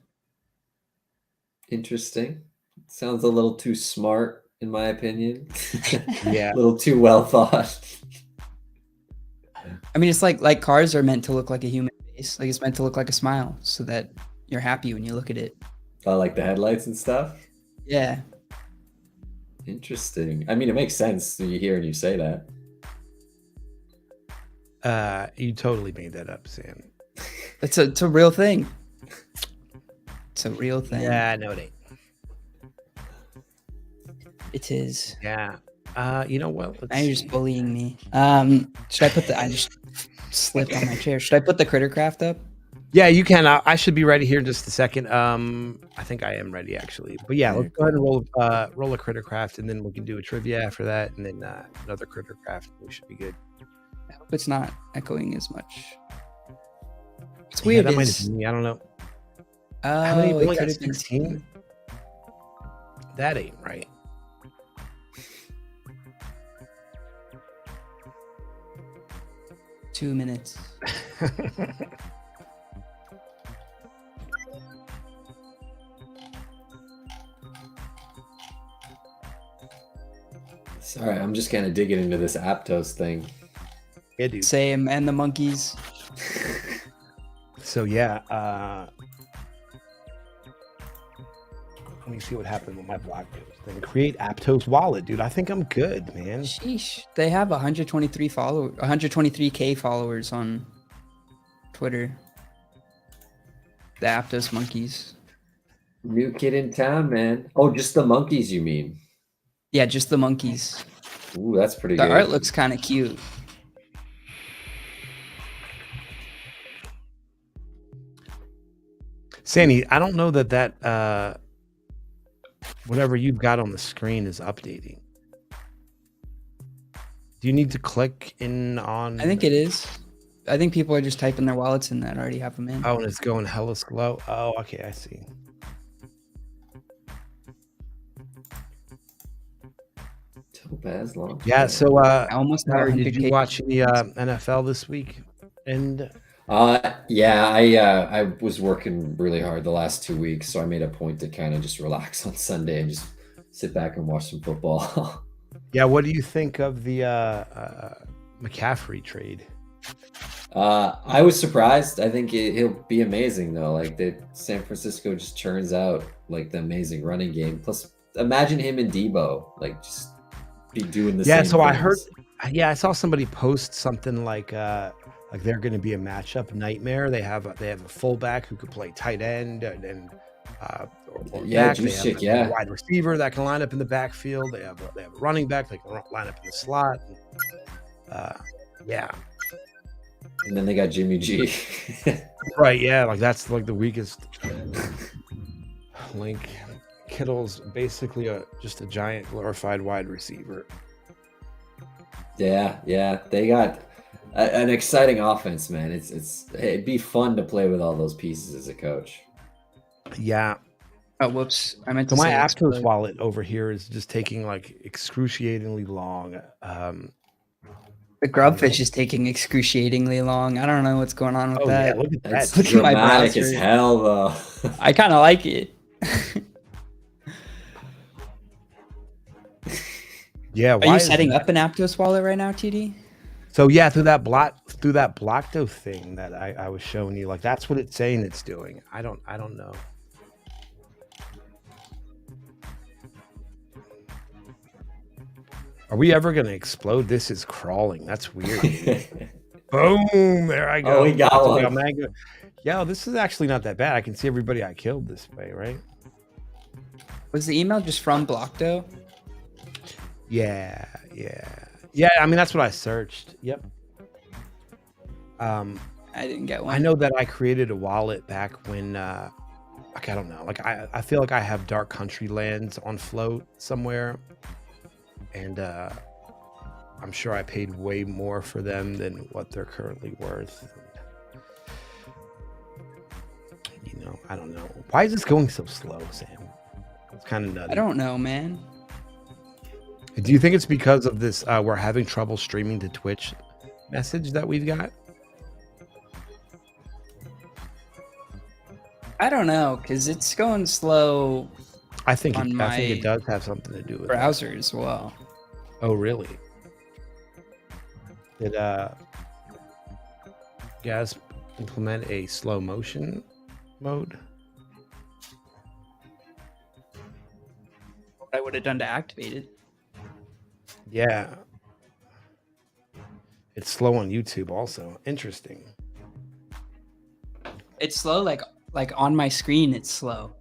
Interesting. Sounds a little too smart, in my opinion. Yeah. A little too well thought. I mean, it's like cars are meant to look like a human face. Like, it's meant to look like a smile so that you're happy when you look at it. Oh, like the headlights and stuff? Yeah. Interesting. I mean, it makes sense when you hear and you say that. You totally made that up, Sam. It's a real thing. It's a real thing. Yeah, no, it ain't. It is. Yeah. You know what? Now you're just bullying me. Should I put I just slipped on my chair. Should I put the Crittercraft up? Yeah, you can. I should be ready here in just a second. I think I am ready, actually. But yeah, let's go ahead and roll a Crittercraft, and then we can do a trivia after that, and then another Crittercraft. We should be good. I hope it's not echoing as much. It's weird. That might have been me. I don't know. How many? Only got 16? That ain't right. Two minutes. Sorry, I'm just kind of digging into this Aptos thing. Yeah, dude. Same, and the monkeys. So yeah, let me see what happened with my Blacktos thing. Create Aptos wallet, dude. I think I'm good, man. Sheesh. They have 123K followers on Twitter. The Aptos monkeys. New kid in town, man. Oh, just the monkeys, you mean? Yeah, just the monkeys. Ooh, that's pretty good. The art looks kind of cute. Sandy, I don't know that whatever you've got on the screen is updating. Do you need to click in on? I think it is. I think people are just typing their wallets in that already have them in. Oh, and it's going hella slow. Oh, okay, I see. Topaz launch. Yeah. So, I almost have Larry, 100 did you watch any NFL this week? And Yeah, I was working really hard the last 2 weeks, so I made a point to kind of just relax on Sunday and just sit back and watch some football. yeah, what do you think of the McCaffrey trade? I was surprised. I think he'll be amazing though. Like San Francisco just turns out like the amazing running game. Plus, imagine him and Debo like just be doing the Yeah, same so I heard. things. Yeah, I saw somebody post something like they're going to be a matchup nightmare. They have a fullback who could play tight end or Yeah, back. They juice have, chick, they have a yeah. wide receiver that can line up in the backfield. They have a running back that can line up in the slot. Yeah, And then they got Jimmy G. right. Yeah, like that's like the weakest link. Kittle's basically just a giant glorified wide receiver. Yeah. They got an exciting offense, man. It'd be fun to play with all those pieces as a coach. Yeah. Oh, whoops! I meant So to my say Aptos explode. wallet over here is just taking like excruciatingly long. The grubfish is taking excruciatingly long. I don't know what's going on with Oh yeah, that. look at that. That's Look at my dramatic as browser. hell, though. I kind of like it. Yeah, Are why you is setting that? up an Aptos wallet right now, TD? So yeah, through that Blockto thing that I was showing you, like that's what it's saying it's doing. I don't know. Are we ever gonna explode? This is crawling. That's weird. Boom! There I go. Oh, we got That's okay, one. Mango. Yeah, this is actually not that bad. I can see everybody I killed this way, right? Was the email just from Blockdo? Yeah. I mean, that's what I searched. Yep. I didn't get one. I know that I created a wallet back when, like, I don't know. Like, I feel like I have Dark Country lands on float somewhere. And I'm sure I paid way more for them than what they're currently worth. You know, I don't know. Why is this going so slow, Sam? It's kind of nutty. I don't know, man. Do you think it's because of this we're having trouble streaming to Twitch message that we've got? I don't know, because it's going slow I think on I think it my does have something to do with it. browser as well. Oh, really? Did guys implement a slow motion mode? What I would have done to activate it. Yeah. It's slow on YouTube also. Interesting. It's slow, like on my screen, it's slow.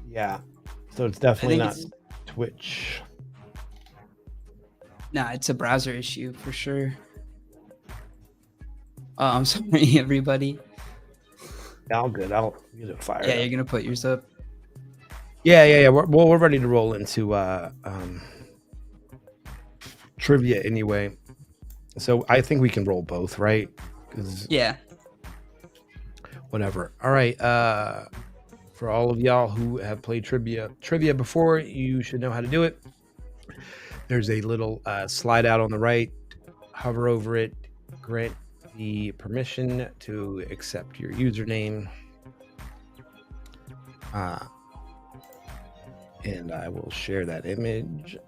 Yeah. So it's definitely think not it's- Twitch. Nah, it's a browser issue for sure. Oh, I'm sorry, everybody. Yeah, all good. I'll get it fired Yeah, up. you're gonna put yours up. Yeah. We're ready to roll into trivia anyway. So I think we can roll both, right? 'Cause Yeah. whatever. All right. For all of y'all who have played trivia before, you should know how to do it. There's a little slide out on the right. Hover over it. Grant the permission to accept your username. And I will share that image.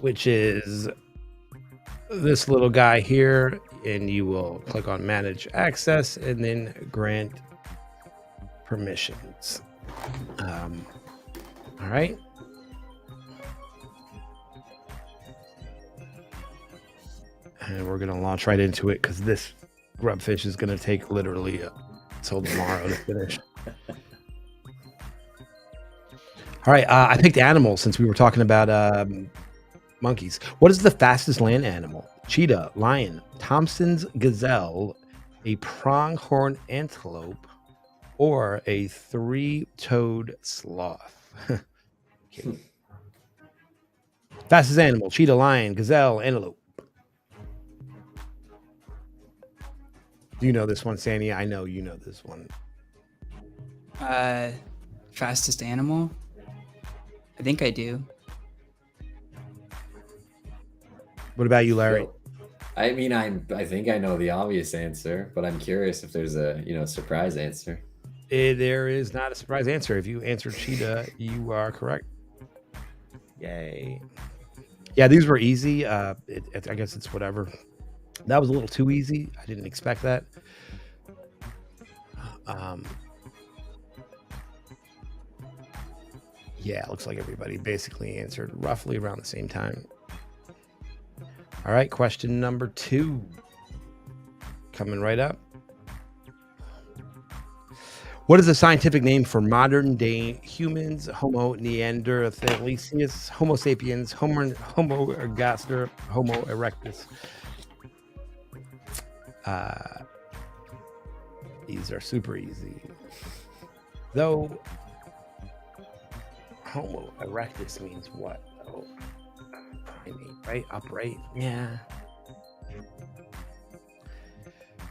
Which is this little guy here, and you will click on manage access and then grant permissions. All right. And we're gonna launch right into it because this grubfish is gonna take literally till tomorrow to finish. All right, I picked animals since we were talking about monkeys. What is the fastest land animal? Cheetah, lion, Thompson's gazelle, a pronghorn antelope, or a three-toed sloth? Okay. Fastest animal: cheetah, lion, gazelle, antelope. Do you know this one, Sandy? I know you know this one. Fastest animal? I think I do. What about you, Larry? So, I mean, I think I know the obvious answer, but I'm curious if there's a surprise answer. There is not a surprise answer. If you answered cheetah, you are correct. Yay. Yeah, these were easy. I guess it's whatever. That was a little too easy. I didn't expect that. Yeah, it looks like everybody basically answered roughly around the same time. All right, question number 2. Coming right up. What is the scientific name for modern day humans? Homo neanderthalensis, Homo sapiens, Homo ergaster, Homo erectus. These are super easy. Though, Homo erectus means what? Oh, primate, right? Upright? Yeah.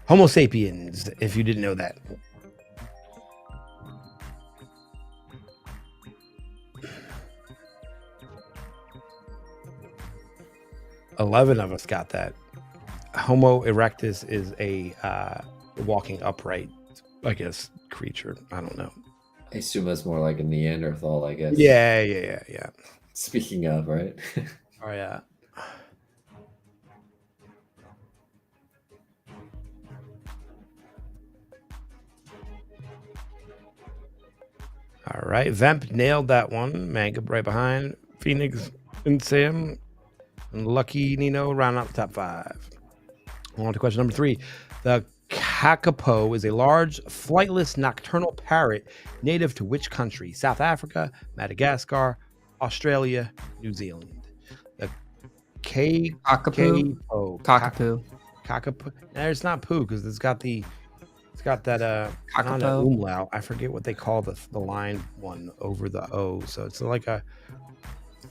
Homo sapiens, if you didn't know that. $11 of us got that. Homo erectus is a walking upright, I guess, creature. I don't know. I assume that's more like a Neanderthal, I guess. Yeah. Speaking of, right? Oh, yeah. All right. Vemp nailed that one. Manga right behind. Phoenix and Sam. And Lucky Nino round out the top 5. On to question number 3. The kakapo is a large, flightless, nocturnal parrot native to which country? South Africa, Madagascar, Australia, New Zealand. The Cockapoo. Cockapoo. Kakapo. No, it's not poo because it's got that not an Kakapo. umlaut. I forget what they call the line one over the O. So it's like a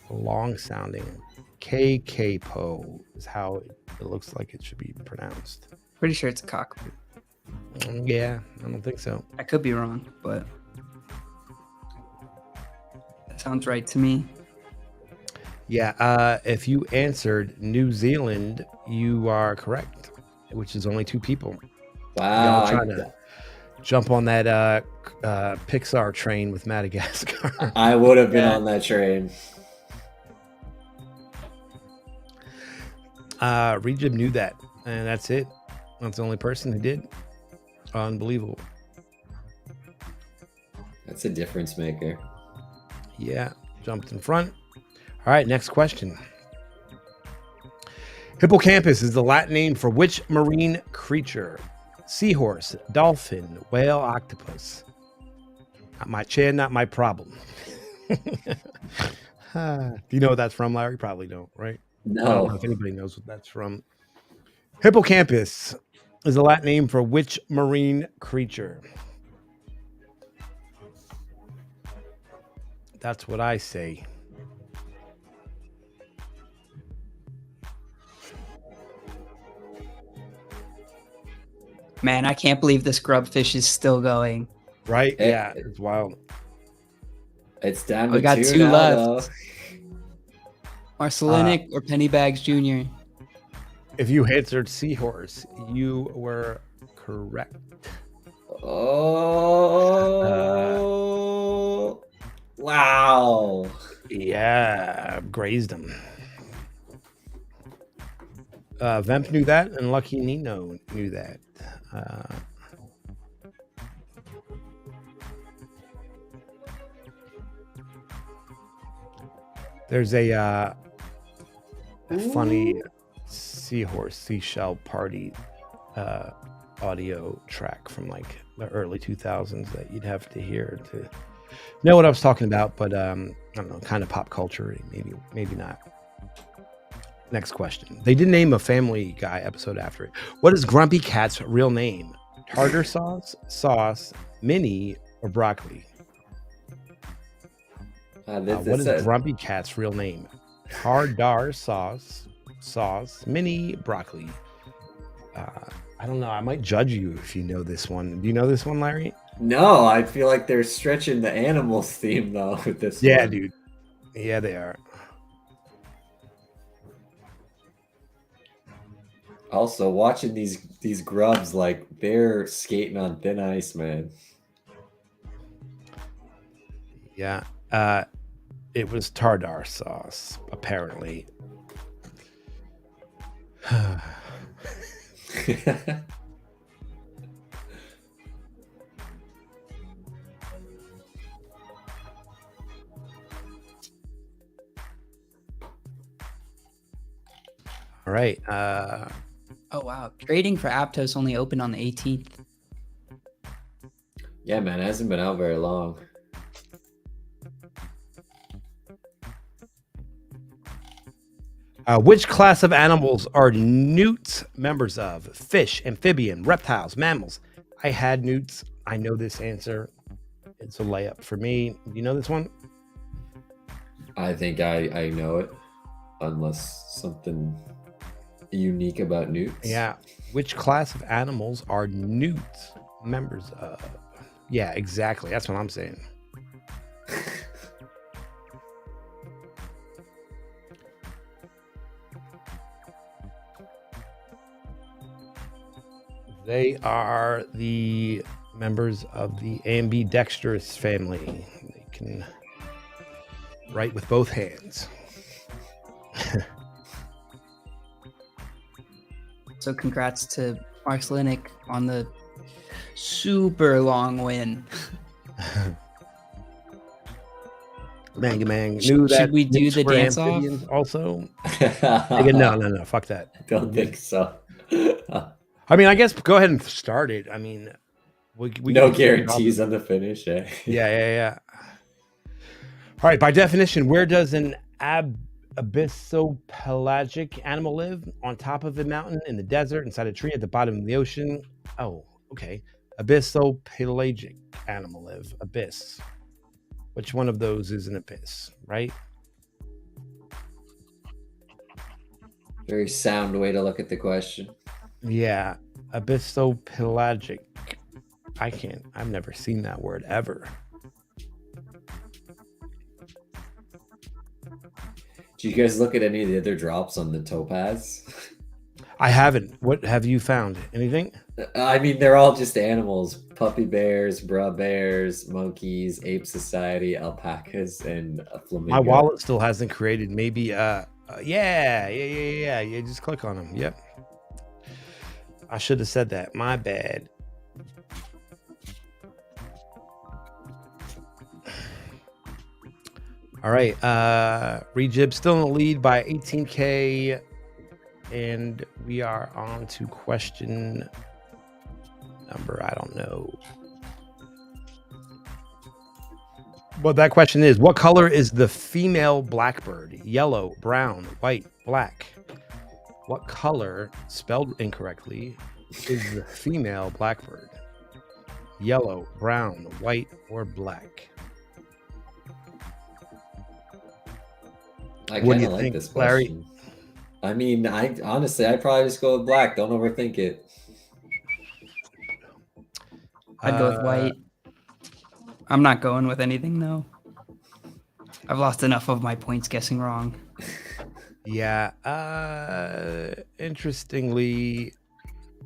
long sounding. Kakapo is how it looks like it should be pronounced. Pretty sure it's a cockapoo. Yeah, I don't think so. I could be wrong, but that sounds right to me. Yeah, if you answered New Zealand, you are correct, which is only 2 people. Wow. Y'all trying to jump on that Pixar train with Madagascar. I would have been on that train. Regib knew that, and that's it. That's the only person who did. Unbelievable. That's a difference maker. Yeah, jumped in front. All right, next question. Hippocampus is the Latin name for which marine creature? Seahorse, dolphin, whale, octopus. Not my chin, not my problem. Do you know what that's from, Larry? Probably don't, right? I don't know No. if anybody knows what that's from. Hippocampus is the Latin name for which marine creature? That's what I say. Man, I can't believe this grubfish is still going. Right? Yeah, it's wild. It's down to We got 2 2 now, left. though. Marcelinic or Pennybags Jr. If you answered seahorse, you were correct. Oh, wow. Yeah, grazed him. Vemp knew that, and Lucky Nino knew that. There's a funny seashell party audio track from like the early 2000s that you'd have to hear to know what I was talking about, but I don't know, kind of pop culture, maybe not. Next question. They did name a Family Guy episode after it. What is Grumpy Cat's real name? Tartar sauce, Minnie, or broccoli? What is Grumpy Cat's real name? Tartar sauce, mini broccoli. I don't know. I might judge you if you know this one. Do you know this one, Larry? No, I feel like they're stretching the animals theme though with this Yeah, one. dude. Yeah, they are. Also, watching these grubs, like they're skating on thin ice, man. Yeah. It was tartar sauce, apparently. All right. Oh wow, trading for Aptos only open on the 18th. Yeah, man, it hasn't been out very long. Which class of animals are newts members of? Fish, amphibian, reptiles, mammals. I had newts. I know this answer. It's a layup for me. Do you know this one? I think I know it, unless something unique about newts. Yeah. Which class of animals are newts members of? Yeah, exactly. That's what I'm saying. They are the members of the ambidextrous family. They can write with both hands. So congrats to Mark Slinick on the super long win. Manga Man Should knew that. we do newts the were dance off? amphibians also. No, fuck that. I don't think so. I mean, I guess go ahead and start it. I mean, we No can kick it off. guarantees on the finish, eh? Yeah. All right. By definition, where does an abyssopelagic animal live? On top of a mountain, in the desert, inside a tree, at the bottom of the ocean? Oh, okay. Abyssopelagic animal live. Abyss. Which one of those is an abyss, right? Very sound way to look at the question. Yeah. Abyssopelagic. I've never seen that word ever. Do you guys look at any of the other drops on the topaz? I haven't. What have you found? Anything? I mean, they're all just animals: puppy bears, bra bears, monkeys, ape society, alpacas, and a flamingo. My wallet still hasn't created. Maybe. Yeah. Just click on them. Yep. I should have said that. My bad. All right. Rejib still in the lead by 18K. And we are on to question number, I don't know. Well, that question is, what color is the female blackbird? Yellow, brown, white, black. What color, spelled incorrectly, is the female blackbird? Yellow, brown, white, or black? I What do kind you of like think, this Larry? question. I mean, I'd probably just go with black. Don't overthink it. I'd go with white. I'm not going with anything though. I've lost enough of my points guessing wrong. Yeah. Interestingly,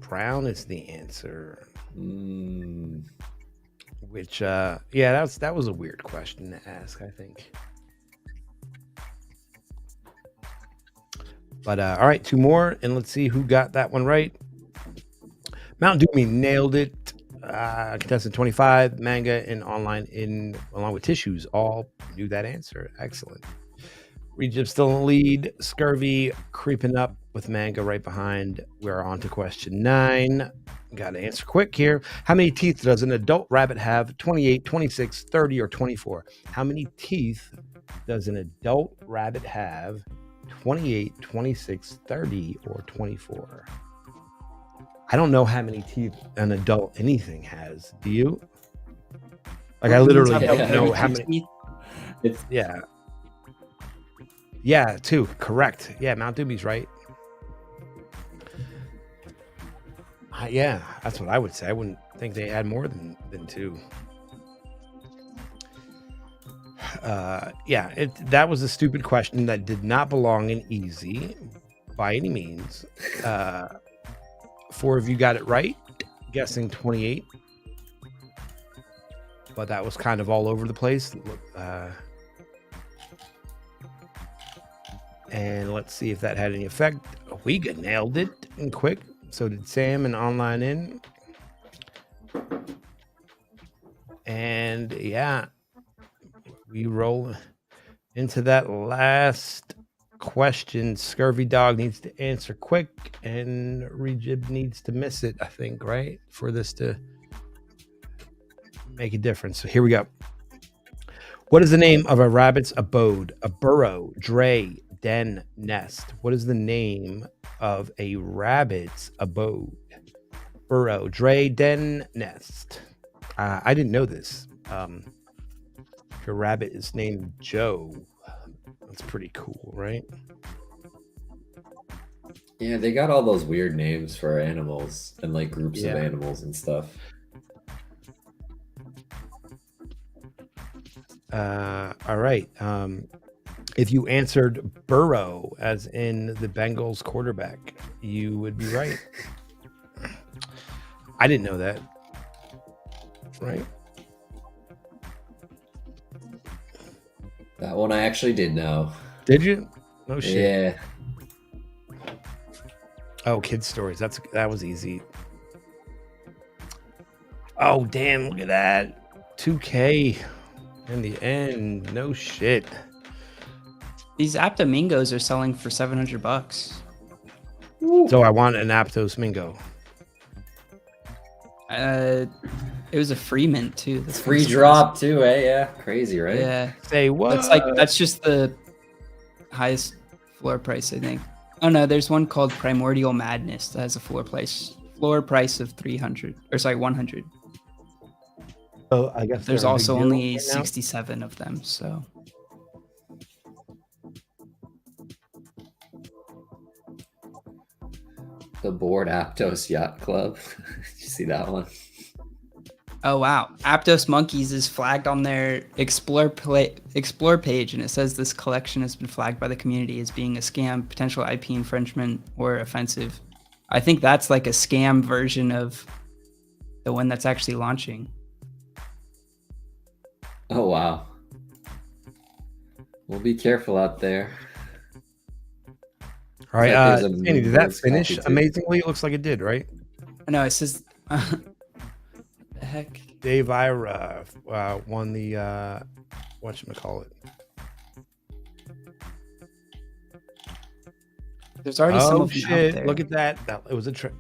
brown is the answer. Which, yeah, that was a weird question to ask, I think. But all right, two more, and let's see who got that one right. Mountain Dew nailed it. Contestant 25, manga and online along with tissues, all knew that answer. Excellent. Rejib still in the lead. Scurvy creeping up with manga right behind. We're on to question 9. Got to answer quick here. How many teeth does an adult rabbit have? 28, 26, 30, or 24? How many teeth does an adult rabbit have? 28, 26, 30, or 24? I don't know how many teeth an adult anything has. Do you? Like, I literally don't know how many. It's Yeah. Yeah, 2. Correct. Yeah, Mount Doomy's right. Yeah, that's what I would say. I wouldn't think they had more than 2. Yeah, that was a stupid question that did not belong in easy by any means. 4 of you got it right, guessing 28. But that was kind of all over the place. And let's see if that had any effect. We nailed it and quick. So did Sam and Online In. And yeah, we roll into that last question. Scurvy Dog needs to answer quick, and Rejib needs to miss it, I think, right? For this to make a difference. So here we go. What is the name of a rabbit's abode? A burrow, dray, den, nest. What is the name of a rabbit's abode? Burrow, dray, den, nest. I didn't know this. Your rabbit is named Joe. That's pretty cool, right? Yeah, they got all those weird names for animals and like groups of animals and stuff. All right. If you answered Burrow, as in the Bengals quarterback, you would be right. I didn't know that. Right. That one I actually did know. Did you? No shit. Yeah. Oh, kids stories. That was easy. Oh, damn! Look at that. 2K in the end. No shit. These Aptomingos are selling for $700. So I want an Aptos Mingo. It was a free mint too. That's Free drop too, eh? Yeah, crazy, right? Yeah. Say what? That's just the highest floor price, I think. Oh no, there's one called Primordial Madness that has a floor price of 300 or sorry 100. So I guess there's also only 67 of them. So the Board Aptos Yacht Club. Did you see that one? Oh wow, Aptos Monkeys is flagged on their explore page, and it says this collection has been flagged by the community as being a scam, potential IP infringement, or offensive. I think that's like a scam version of the one that's actually launching. Oh wow. Well, be careful out there. All right, Andy, did that finish amazingly? It looks like it did, right? No, it says. The heck? Dave Ira won the whatchamacallit. There's already some of them out there. Look at that. It was a trick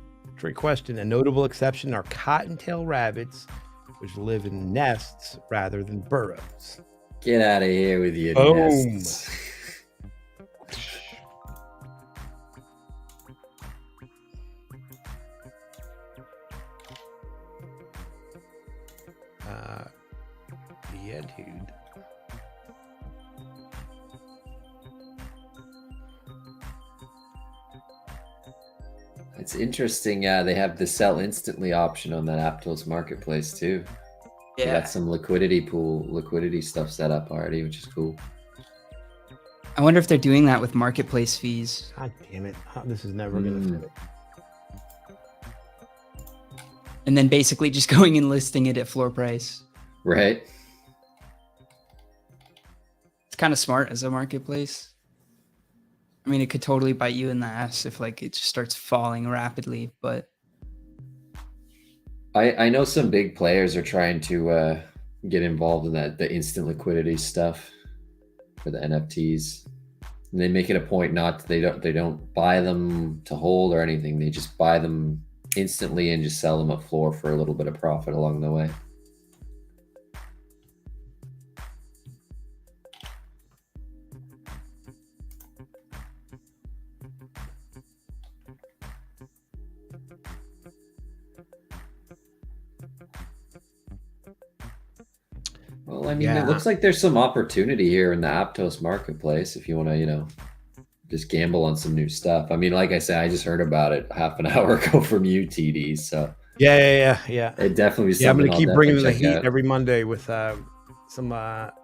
question. A notable exception are cottontail rabbits, which live in nests rather than burrows. Get out of here with your Boom. nests. Yeah, dude. It's interesting. They have the sell instantly option on that Aptos marketplace too. Yeah. They got some liquidity stuff set up already, which is cool. I wonder if they're doing that with marketplace fees. God damn it. This is never going to fit. And then basically just going and listing it at floor price. Right. It's kind of smart as a marketplace. I mean, it could totally bite you in the ass if like it just starts falling rapidly, but I know some big players are trying to get involved in the instant liquidity stuff for the NFTs. And they make it a point they don't buy them to hold or anything. They just buy them instantly and just sell them at floor for a little bit of profit along the way. Well, I mean, it looks like there's some opportunity here in the Aptos marketplace if you want to, just gamble on some new stuff. I mean, like I said, I just heard about it half an hour ago from you, TD. So Yeah. it definitely was Yeah, I'm something gonna I'll keep bringing definitely the check heat out. every Monday with some.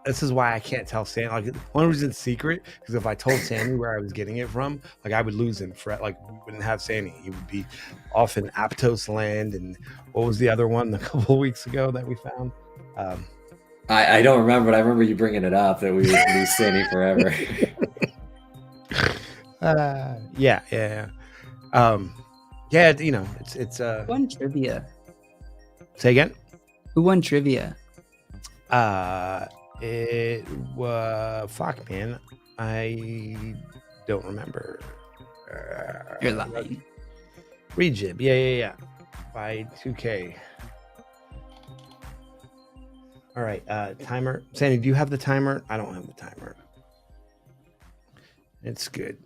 This is why I can't tell Sam. Like, one reason it's secret because if I told Sammy where I was getting it from, like, I would lose him for like we wouldn't have Sammy. He would be off in Aptos land. And what was the other one a couple of weeks ago that we found? I don't remember, but I remember you bringing it up that we would lose Sandy forever. Yeah. It's Who won trivia? Say again. Who won trivia? It was fuck, man. I don't remember. You're lying. Rejib, yeah. By 2K. All right, timer. Sandy, do you have the timer? I don't have the timer. It's good.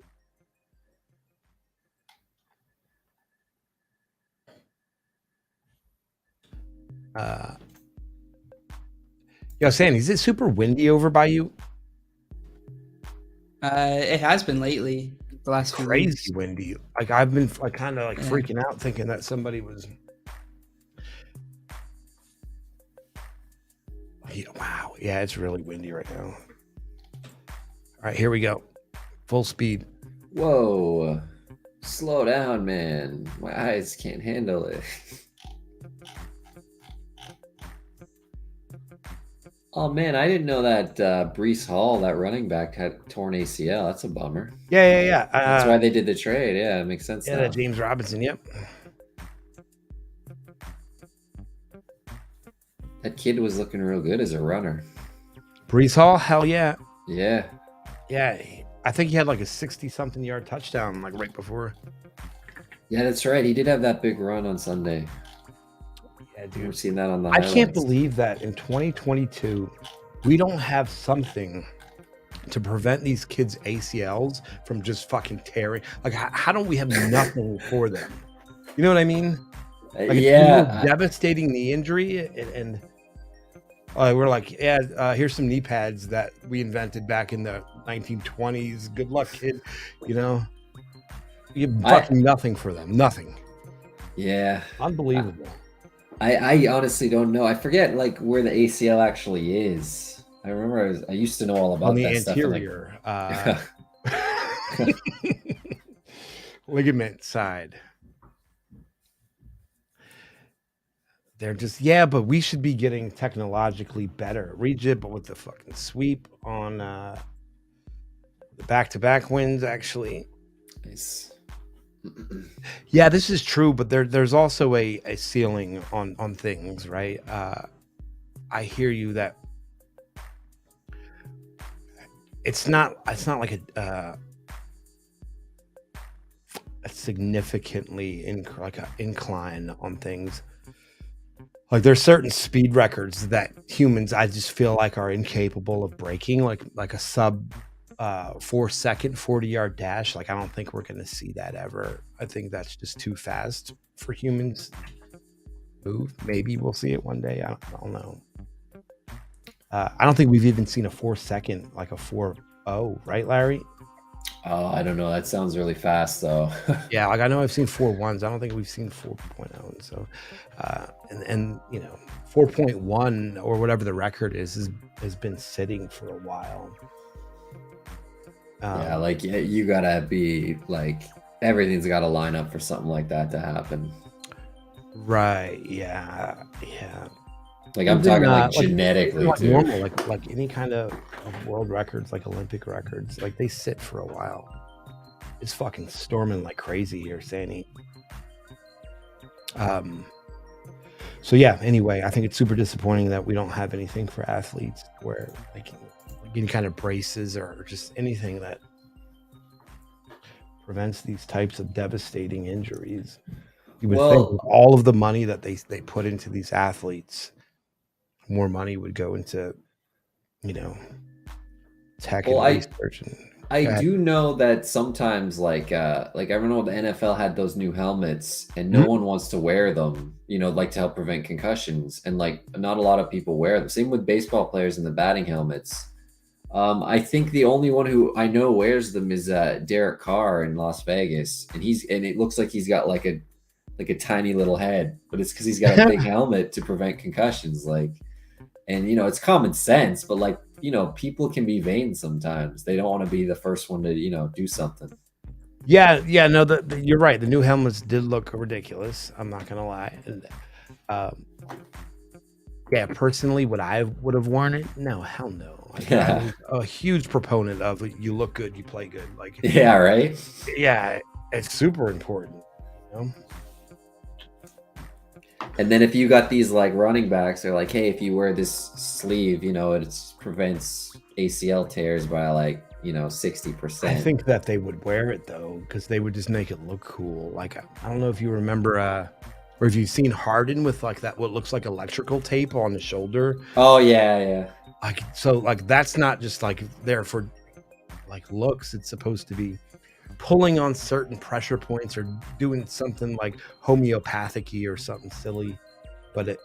Yo, Sandy, is it super windy over by you? It has been lately. The last few Crazy weeks. windy. Like, I've been like kind of like freaking out, thinking that somebody was. Wow. Yeah, it's really windy right now. All right, here we go. Full speed. Whoa. Slow down, man. My eyes can't handle it. Oh, man, I didn't know that Brees Hall, that running back, had torn ACL. That's a bummer. Yeah. That's why they did the trade. Yeah, it makes sense Yeah, now. that James Robinson, yep. That kid was looking real good as a runner. Brees Hall, hell yeah. Yeah. Yeah, I think he had like a 60-something yard touchdown like right before. Yeah, that's right. He did have that big run on Sunday. Yeah, We've dude. seen that on the I highlights. can't believe that in 2022 we don't have something to prevent these kids' ACLs from just fucking tearing. Like, how don't we have nothing for them? You know what I mean? Like, it's the most devastating knee injury, and we're like, here's some knee pads that we invented back in the 1920s. Good luck, kid. You have fucking nothing for them. Nothing. Yeah. Unbelievable. I honestly don't know. I forget like where the ACL actually is. I remember I used to know all about on the that anterior ligament side. They're just but we should be getting technologically better. Rejib, but with the fucking sweep on the back-to-back wins, actually. Nice. Yeah, this is true, but there's also a ceiling on things, right? I hear you that it's not like a significantly incline on things. Like, there's certain speed records that humans, I just feel like, are incapable of breaking, like a sub 4-second 40-yard dash. Like, I don't think we're going to see that ever. I think that's just too fast for humans to move. Maybe we'll see it one day. I don't know. I don't think we've even seen a 4-second, like a 4.0, right, Larry? Oh, I don't know. That sounds really fast, though. Yeah, like, I know I've seen 4.1s. I don't think we've seen 4.0. So, and 4.1 or whatever the record has been sitting for a while. Yeah, like you gotta be like everything's got to line up for something like that to happen. Right? Yeah. Like, I'm talking like genetically, like too. normal, like any kind of world records, like Olympic records, like they sit for a while. It's fucking storming like crazy here, Sandy. So yeah. Anyway, I think it's super disappointing that we don't have anything for athletes where they can, like, any kind of braces or just anything that prevents these types of devastating injuries. You would think with all of the money that they put into these athletes, more money would go into, tech and research. I Go ahead. do know that sometimes, like I remember when the NFL had those new helmets, and no Mhm. one wants to wear them. Like to help prevent concussions, and like not a lot of people wear them. Same with baseball players and the batting helmets. I think the only one who I know wears them is Derek Carr in Las Vegas, and it looks like he's got like a tiny little head, but it's because he's got a big helmet to prevent concussions. And it's common sense, but people can be vain sometimes. They don't want to be the first one to do something. Yeah, no, you're right. The new helmets did look ridiculous. I'm not gonna lie. And, um, yeah, personally, would I would have worn it? No, hell no. Like, Yeah, I'm a huge proponent of you look good, you play good. Like, yeah, right. yeah, it's super important. You know? And then if you got these like running backs, they're like, hey, if you wear this sleeve, it prevents ACL tears by 60%. I think that they would wear it though, because they would just make it look cool. Like, I don't know if you remember, or if you've seen Harden with like that, what looks like electrical tape on the shoulder. Oh yeah, yeah. Like, so like that's not just like there for like looks. It's supposed to be pulling on certain pressure points or doing something like homeopathic-y or something silly. But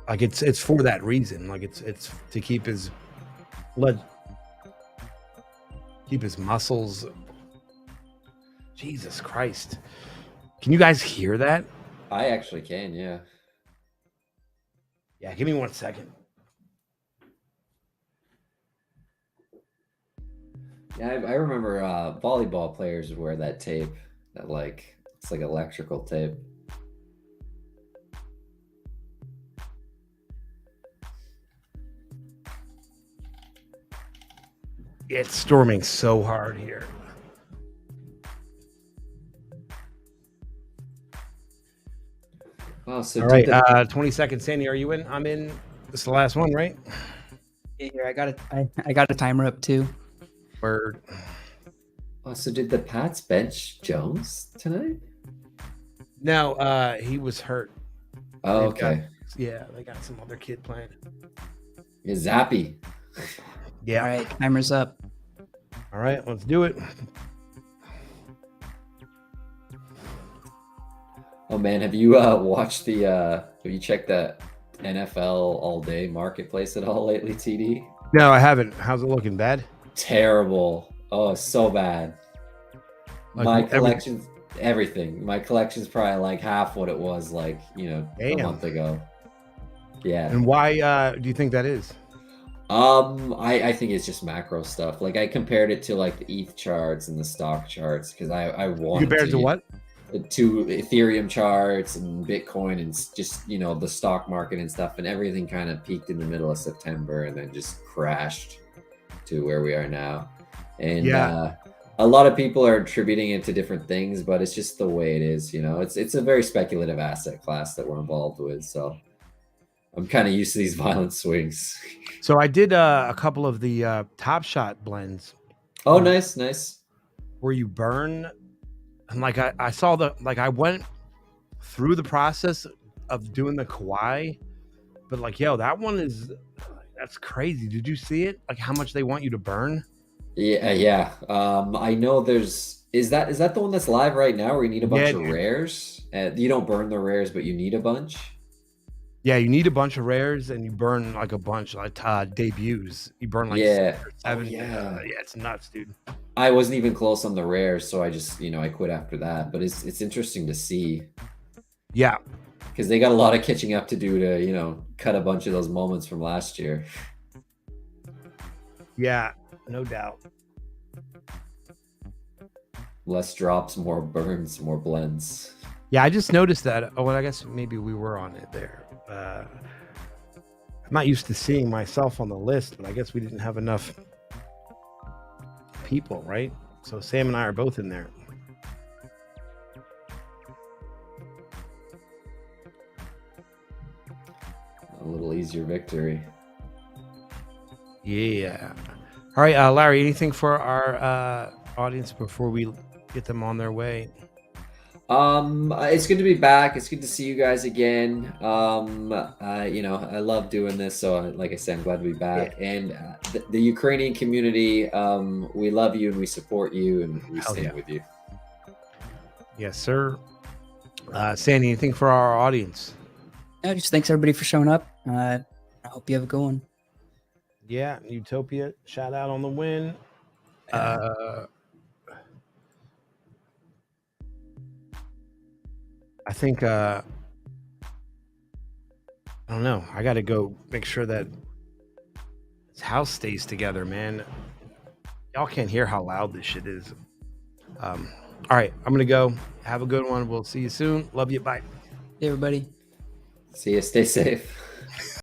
it's for that reason. Like it's to keep his blood, keep his muscles. Jesus Christ. Can you guys hear that? I actually can, yeah. Yeah, give me 1 second. Yeah, I remember volleyball players would wear that tape. That it's like electrical tape. It's storming so hard here. Oh, so All right, 20 seconds, Sandy. Are you in? I'm in. This is the last one, right? Here, I got a timer up too. Word. So did the Pats bench Jones tonight? No, he was hurt. Oh, They've got- okay. Yeah, they got some other kid playing. Yeah, Zappy. Yeah. All right, timer's up. All right, let's do it. Oh man, have you watched have you checked that NFL all day marketplace at all lately, TD? No, I haven't. How's it looking? Bad? Terrible. Oh, so bad. Like, My collection's everything. My collection's probably like half what it was a Damn. month ago. Yeah. And why do you think that is? I think it's just macro stuff. Like I compared it to like the ETH charts and the stock charts because I wanted Compared to what? to Ethereum charts and Bitcoin and just the stock market and stuff, and everything kind of peaked in the middle of September and then just crashed to where we are now. And Yeah. a lot of people are attributing it to different things, but it's just the way it is. It's a very speculative asset class that we're involved with, so I'm kind of used to these violent swings. So I did a couple of the Top Shot blends. Oh, nice. Where you burn, and like I saw I went through the process of doing the Kawhi, but like, yo, that one that's crazy. Did you see it? Like how much they want you to burn? Yeah. I know is that the one that's live right now where you need a bunch of Yeah. rares? You don't burn the rares, but you need a bunch? Yeah, you need a bunch of rares and you burn like a bunch like debuts. You burn like Yeah. 6 or 7. Oh, yeah. Yeah, it's nuts, dude. I wasn't even close on the rares, so I just, I quit after that. But it's interesting to see Yeah. because they got a lot of catching up to do to, cut a bunch of those moments from last year. Yeah, no doubt. Less drops, more burns, more blends. Yeah, I just noticed that. Oh, well, I guess maybe we were on it there. I'm not used to seeing myself on the list, but I guess we didn't have enough people, right? So Sam and I are both in there. A little easier victory. Yeah. All right, Larry, anything for our audience before we get them on their way? It's good to be back. It's good to see you guys again. I love doing this, so like I said, I'm glad to be back. And the Ukrainian community, we love you and we support you and we Hell stand yeah. with you. Yes, sir. Sandy, anything for our audience? No, just thanks everybody for showing up. I hope you have a good one. Yeah, Utopia, shout out on the win. I think I don't know. I got to go make sure that this house stays together, man. Y'all can't hear how loud this shit is. All right, I'm gonna go. Have a good one. We'll see you soon. Love you. Bye. Hey, everybody. See you. Stay safe.